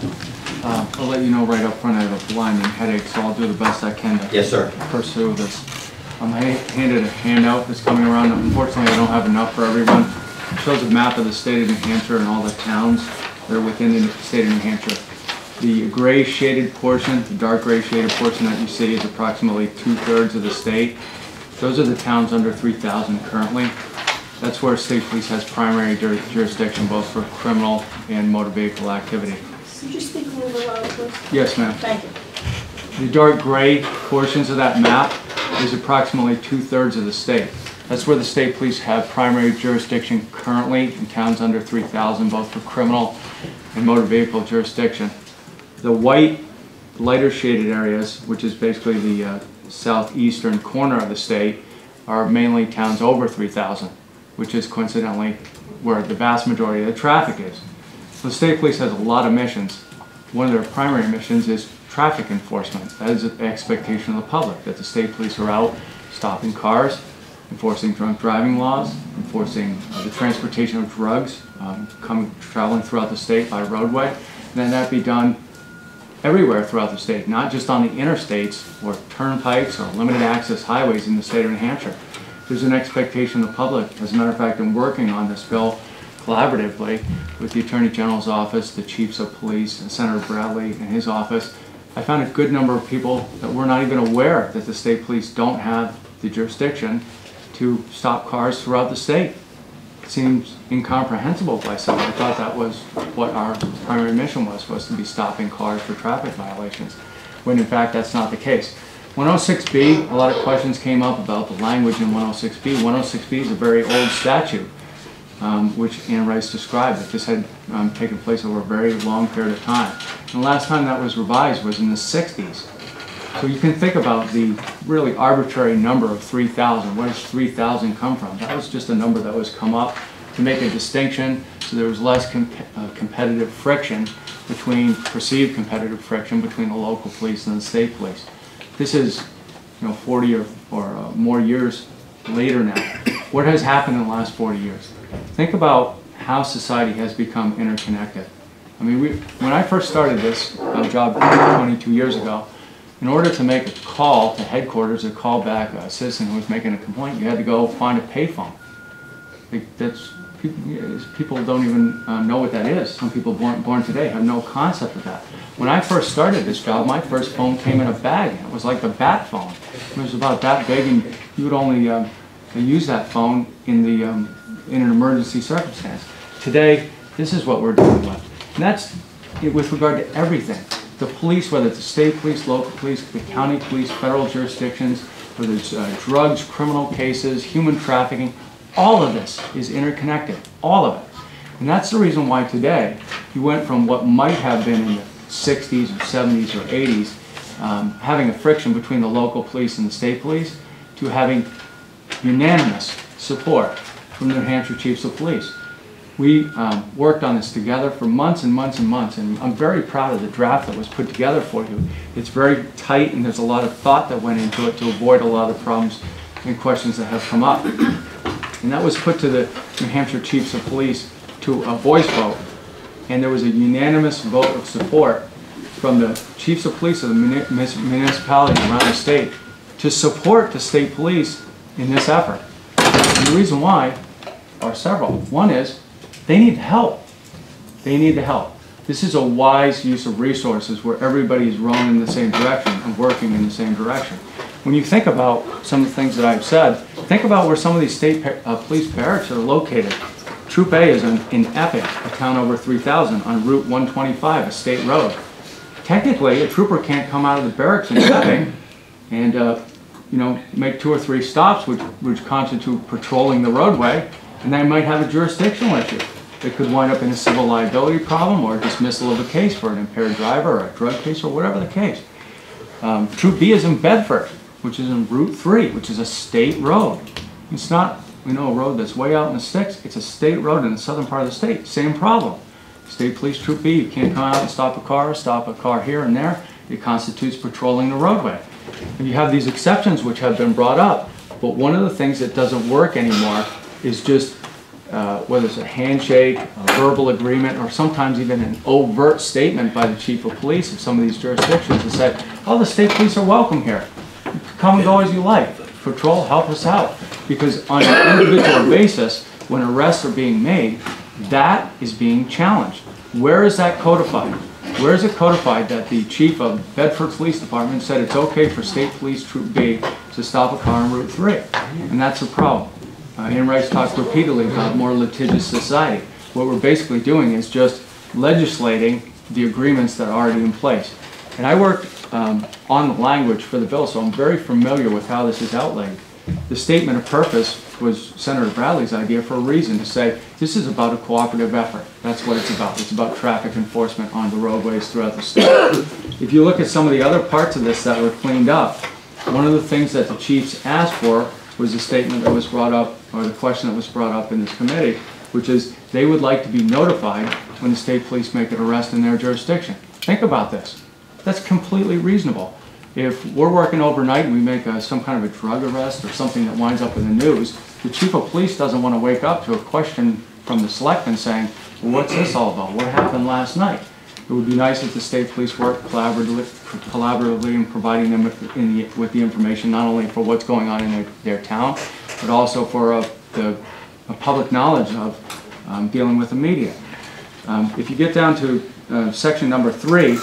I'll let you know right up front I have a blinding headache, so I'll do the best I can to yes, sir. Pursue this. I handed a handout that's coming around. Unfortunately, I don't have enough for everyone. It shows a map of the state of New Hampshire and all the towns that are within the state of New Hampshire. The gray shaded portion, the dark gray shaded portion that you see is approximately 2/3 of the state. Those are the towns under 3,000 currently. That's where state police has primary jurisdiction, both for criminal and motor vehicle activity. Could you speak a little louder, please? Yes, ma'am. Thank you. The dark gray portions of that map is approximately 2/3 of the state. That's where the state police have primary jurisdiction currently in towns under 3,000, both for criminal and motor vehicle jurisdiction. The white, lighter shaded areas, which is basically the southeastern corner of the state, are mainly towns over 3,000, which is coincidentally where the vast majority of the traffic is. So the state police has a lot of missions. One of their primary missions is traffic enforcement. That is the expectation of the public, that the state police are out stopping cars, enforcing drunk driving laws, enforcing the transportation of drugs traveling throughout the state by roadway, and then that be done everywhere throughout the state, not just on the interstates or turnpikes or limited access highways in the state of New Hampshire. There's an expectation of the public. As a matter of fact, I'm working on this bill collaboratively with the Attorney General's office, the chiefs of police, and Senator Bradley and his office. I found a good number of people that were not even aware that the state police don't have the jurisdiction to stop cars throughout the state. It seems incomprehensible by some. I thought that was what our primary mission was to be stopping cars for traffic violations, when in fact that's not the case. 106B, a lot of questions came up about the language in 106B. 106B is a very old statute, which Ann Rice described, that this had taken place over a very long period of time. And the last time that was revised was in the 60s. So you can think about the really arbitrary number of 3,000. Where does 3,000 come from? That was just a number that was come up to make a distinction, so there was less competitive friction between, perceived competitive friction between the local police and the state police. This is, 40 or more years later now. What has happened in the last 40 years? Think about how society has become interconnected. I mean, when I first started this job 22 years ago, in order to make a call to headquarters or call back a citizen who was making a complaint, you had to go find a payphone. People don't even know what that is. Some people born today have no concept of that. When I first started this job, my first phone came in a bag. It was like the bat phone. It was about that big, and you would only use that phone in an emergency circumstance. Today, this is what we're dealing with. And that's with regard to everything. The police, whether it's the state police, local police, the county police, federal jurisdictions, whether it's drugs, criminal cases, human trafficking, all of this is interconnected, all of it. And that's the reason why today you went from what might have been in the 60s or 70s or 80s, having a friction between the local police and the state police, to having unanimous support from the New Hampshire Chiefs of Police. We worked on this together for months and months and months, and I'm very proud of the draft that was put together for you. It's very tight, and there's a lot of thought that went into it to avoid a lot of the problems and questions that have come up. And that was put to the New Hampshire Chiefs of Police to a voice vote, and there was a unanimous vote of support from the Chiefs of Police of the municipalities around the state to support the state police in this effort. And the reason why are several. One is, they need help. They need the help. This is a wise use of resources where everybody is rowing in the same direction and working in the same direction. When you think about some of the things that I've said, think about where some of these state police barracks are located. Troop A is in Epic, a town over 3,000, on Route 125, a state road. Technically, a trooper can't come out of the barracks in Epic and make 2 or 3 stops, which constitute patrolling the roadway, and they might have a jurisdictional issue. It could wind up in a civil liability problem or a dismissal of a case for an impaired driver or a drug case or whatever the case. Troop B is in Bedford, which is in Route 3, which is a state road. It's not, a road that's way out in the sticks. It's a state road in the southern part of the state. Same problem. State Police Troop B, you can't come out and stop a car here and there. It constitutes patrolling the roadway. And you have these exceptions which have been brought up, but one of the things that doesn't work anymore is just whether it's a handshake, a verbal agreement, or sometimes even an overt statement by the chief of police of some of these jurisdictions to say, oh, the state police are welcome here. Come and go as you like. Patrol, help us out. Because on an individual basis, when arrests are being made, that is being challenged. Where is that codified? Where is it codified that the chief of Bedford Police Department said it's okay for State Police Troop B to stop a car on Route 3? And that's a problem. Ian Rice talks repeatedly about more litigious society. What we're basically doing is just legislating the agreements that are already in place. And I worked on the language for the bill, so I'm very familiar with how this is outlaid. The statement of purpose was Senator Bradley's idea for a reason, to say this is about a cooperative effort. That's what it's about. It's about traffic enforcement on the roadways throughout the state. If you look at some of the other parts of this that were cleaned up, one of the things that the chiefs asked for was a statement that was brought up, or the question that was brought up in this committee, which is they would like to be notified when the state police make an arrest in their jurisdiction. Think about this. That's completely reasonable. If we're working overnight and we make some kind of a drug arrest or something that winds up in the news, the chief of police doesn't want to wake up to a question from the selectmen saying, well, what's this all about? What happened last night? It would be nice if the state police worked collaboratively in providing them with the information, not only for what's going on in their town, but also for a public knowledge of dealing with the media. If you get down to section number 3,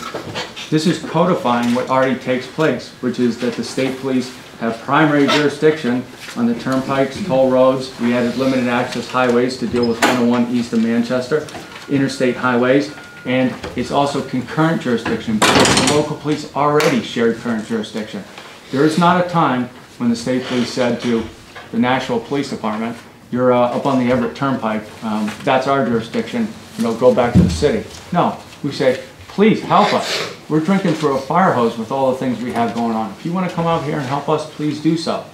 this is codifying what already takes place, which is that the state police have primary jurisdiction on the turnpikes, toll roads. We added limited access highways to deal with 101 east of Manchester, interstate highways, and it's also concurrent jurisdiction because the local police already shared current jurisdiction. There is not a time when the state police said to the Nashville Police Department, you're up on the Everett Turnpike, that's our jurisdiction, go back to the city. No, we say, please help us. We're drinking through a fire hose with all the things we have going on. If you want to come out here and help us, please do so.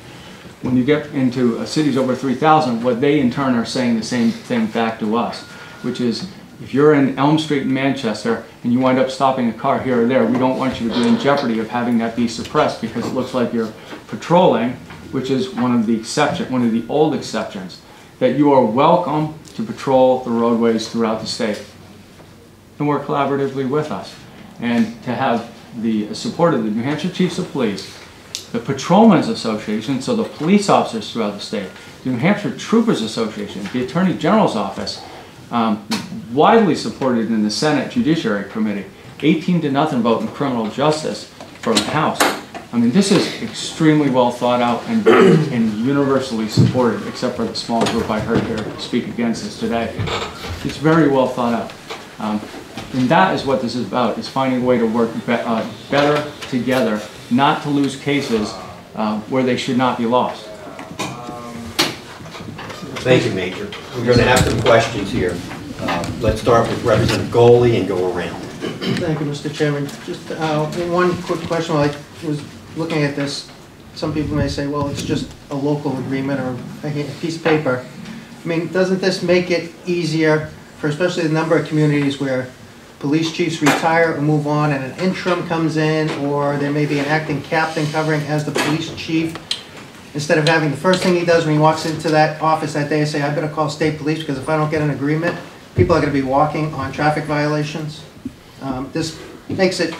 When you get into cities over 3,000, what they in turn are saying the same thing back to us, which is if you're in Elm Street in Manchester and you wind up stopping a car here or there, we don't want you to be in jeopardy of having that be suppressed because it looks like you're patrolling, which is one of the old exceptions, that you are welcome to patrol the roadways throughout the state and work collaboratively with us. And to have the support of the New Hampshire Chiefs of Police, the Patrolmen's Association, so the police officers throughout the state, the New Hampshire Troopers Association, the Attorney General's Office, widely supported in the Senate Judiciary Committee, 18-0 vote in criminal justice from the House. I mean, this is extremely well thought out and universally supported, except for the small group I heard here speak against this today. It's very well thought out. And that is what this is about, is finding a way to work better together, not to lose cases where they should not be lost. Thank you, Major. We're going to have some questions here. Let's start with Representative Goley and go around. Thank you, Mr. Chairman. Just one quick question. While I was looking at this, some people may say, well, it's just a local agreement or a piece of paper. I mean, doesn't this make it easier for especially the number of communities where police chiefs retire or move on and an interim comes in, or there may be an acting captain covering as the police chief? Instead of having the first thing he does when he walks into that office that day say, I better call state police because if I don't get an agreement, people are going to be walking on traffic violations. This makes it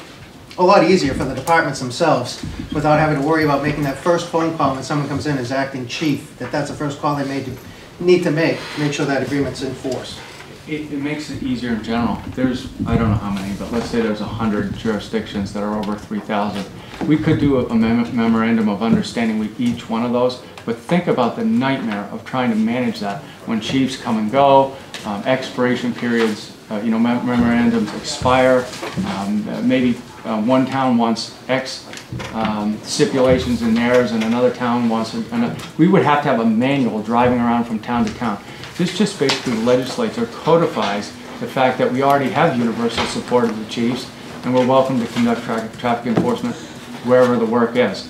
a lot easier for the departments themselves without having to worry about making that first phone call when someone comes in as acting chief, that's the first call they need to make sure that agreement's enforced. It makes it easier in general. There's, I don't know how many, but let's say there's 100 jurisdictions that are over 3,000. We could do a memorandum of understanding with each one of those, but think about the nightmare of trying to manage that when chiefs come and go, expiration periods, memorandums expire, maybe one town wants X stipulations in theirs and another town wants another. We would have to have a manual driving around from town to town. This just basically legislates or codifies the fact that we already have universal support of the chiefs and we're welcome to conduct traffic enforcement wherever the work is.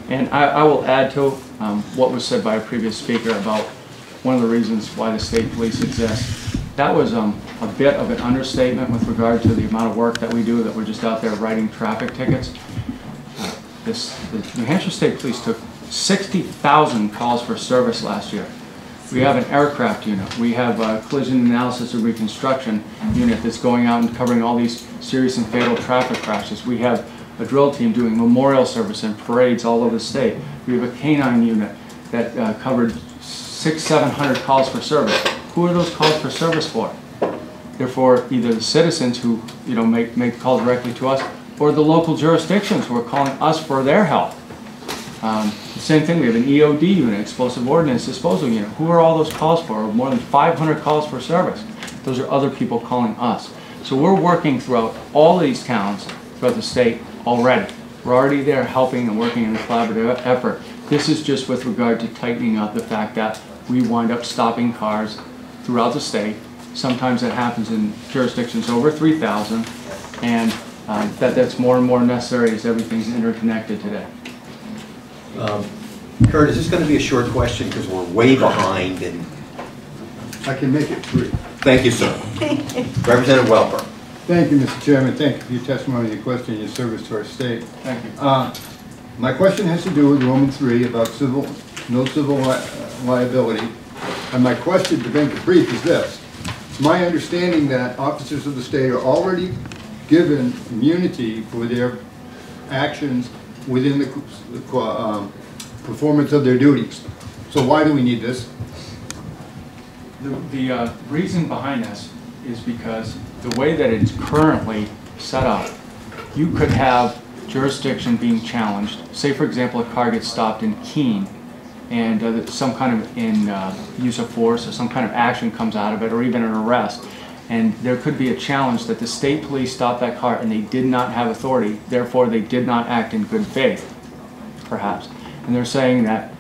And I will add to what was said by a previous speaker about one of the reasons why the state police exist. That was a bit of an understatement with regard to the amount of work that we do, that we're just out there writing traffic tickets. The New Hampshire State Police took 60,000 calls for service last year. We have an aircraft unit. We have a collision analysis and reconstruction unit that's going out and covering all these serious and fatal traffic crashes. We have a drill team doing memorial service and parades all over the state. We have a canine unit that covered 600-700 calls for service. Who are those calls for service for? They're for either the citizens who make calls directly to us, or the local jurisdictions who are calling us for their help. The same thing, we have an EOD unit, explosive ordnance disposal unit. Who are all those calls for? More than 500 calls for service. Those are other people calling us. So we're working throughout all of these towns throughout the state already. We're already there helping and working in a collaborative effort. This is just with regard to tightening up the fact that we wind up stopping cars throughout the state. Sometimes that happens in jurisdictions over 3,000, and that's more and more necessary as everything's interconnected today. Kurt, is this going to be a short question because we're way behind? And I can make it brief. Thank you, sir. Representative Welper. Thank you, Mr. Chairman. Thank you for your testimony, your question, and your service to our state. Thank you. My question has to do with Roman 3 about no civil liability. And my question, to make it brief, is this. It's my understanding that officers of the state are already given immunity for their actions within the performance of their duties. So why do we need this? The reason behind this is because the way that it's currently set up, you could have jurisdiction being challenged. Say, for example, a car gets stopped in Keene and some kind of use of force or some kind of action comes out of it, or even an arrest. And there could be a challenge that the state police stopped that car and they did not have authority, therefore they did not act in good faith, perhaps. And they're saying that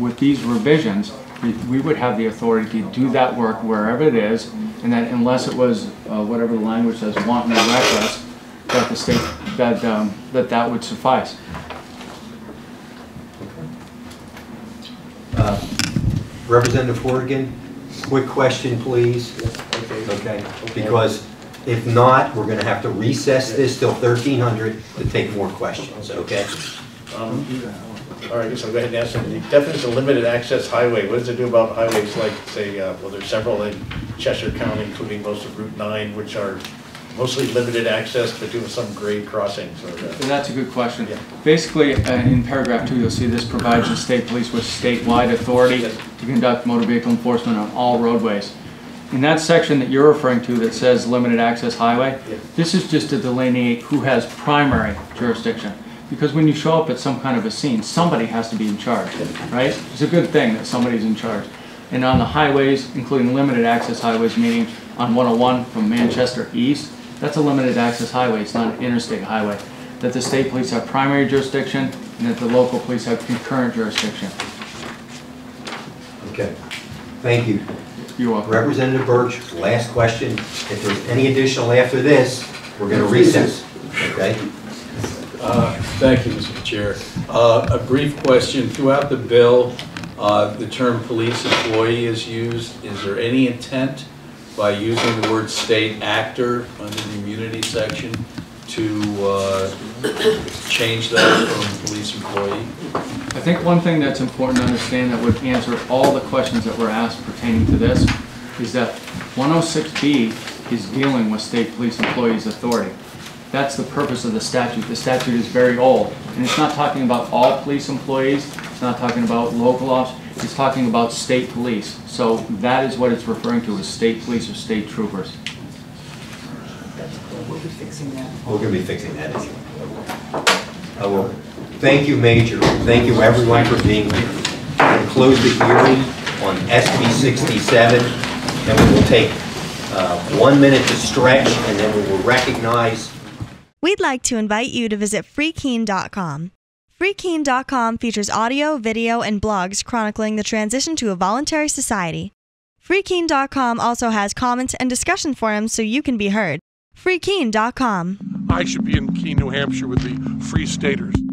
with these revisions, we would have the authority to do that work wherever it is, and that unless it was whatever the language says, wanton or reckless, that the state that would suffice. Representative Horgan, quick question, please. Okay. Because if not, we're going to have to recess this till 1300 to take more questions. Okay. All right, I guess I'll go ahead and answer. The definition of limited access highway, what does it do about highways like, say, well, there's several in Cheshire County, including most of Route 9, which are mostly limited access, but do some grade crossings? Or, that's a good question. Yeah. Basically, in paragraph 2, you'll see this provides the state police with statewide authority to conduct motor vehicle enforcement on all roadways. In that section that you're referring to that says limited access highway, this is just to delineate who has primary jurisdiction. Because when you show up at some kind of a scene, somebody has to be in charge, right? It's a good thing that somebody's in charge. And on the highways, including limited access highways, meaning on 101 from Manchester east, that's a limited access highway, it's not an interstate highway. That the state police have primary jurisdiction and that the local police have concurrent jurisdiction. Okay, thank you. You're welcome. Representative Birch, last question. If there's any additional after this, we're going to recess. Okay? Thank you, Mr. Chair. A brief question. Throughout the bill, the term police employee is used. Is there any intent by using the word state actor under the immunity section to change that from police employee? I think one thing that's important to understand that would answer all the questions that were asked pertaining to this is that 106B is dealing with state police employees' authority. That's the purpose of the statute. The statute is very old, and it's not talking about all police employees. It's not talking about local officers. It's talking about state police. So that is what it's referring to as state police or state troopers. We'll be fixing that. We're going to be fixing that anyway. Well, thank you, Major. Thank you, everyone, for being here. We'll close the hearing on SB 67, and we will take 1 minute to stretch, and then we will recognize We'd like to invite you to visit freekeen.com. Freekeen.com features audio, video, and blogs chronicling the transition to a voluntary society. Freekeen.com also has comments and discussion forums so you can be heard. Freekeen.com. I should be in Keene, New Hampshire with the Free Staters.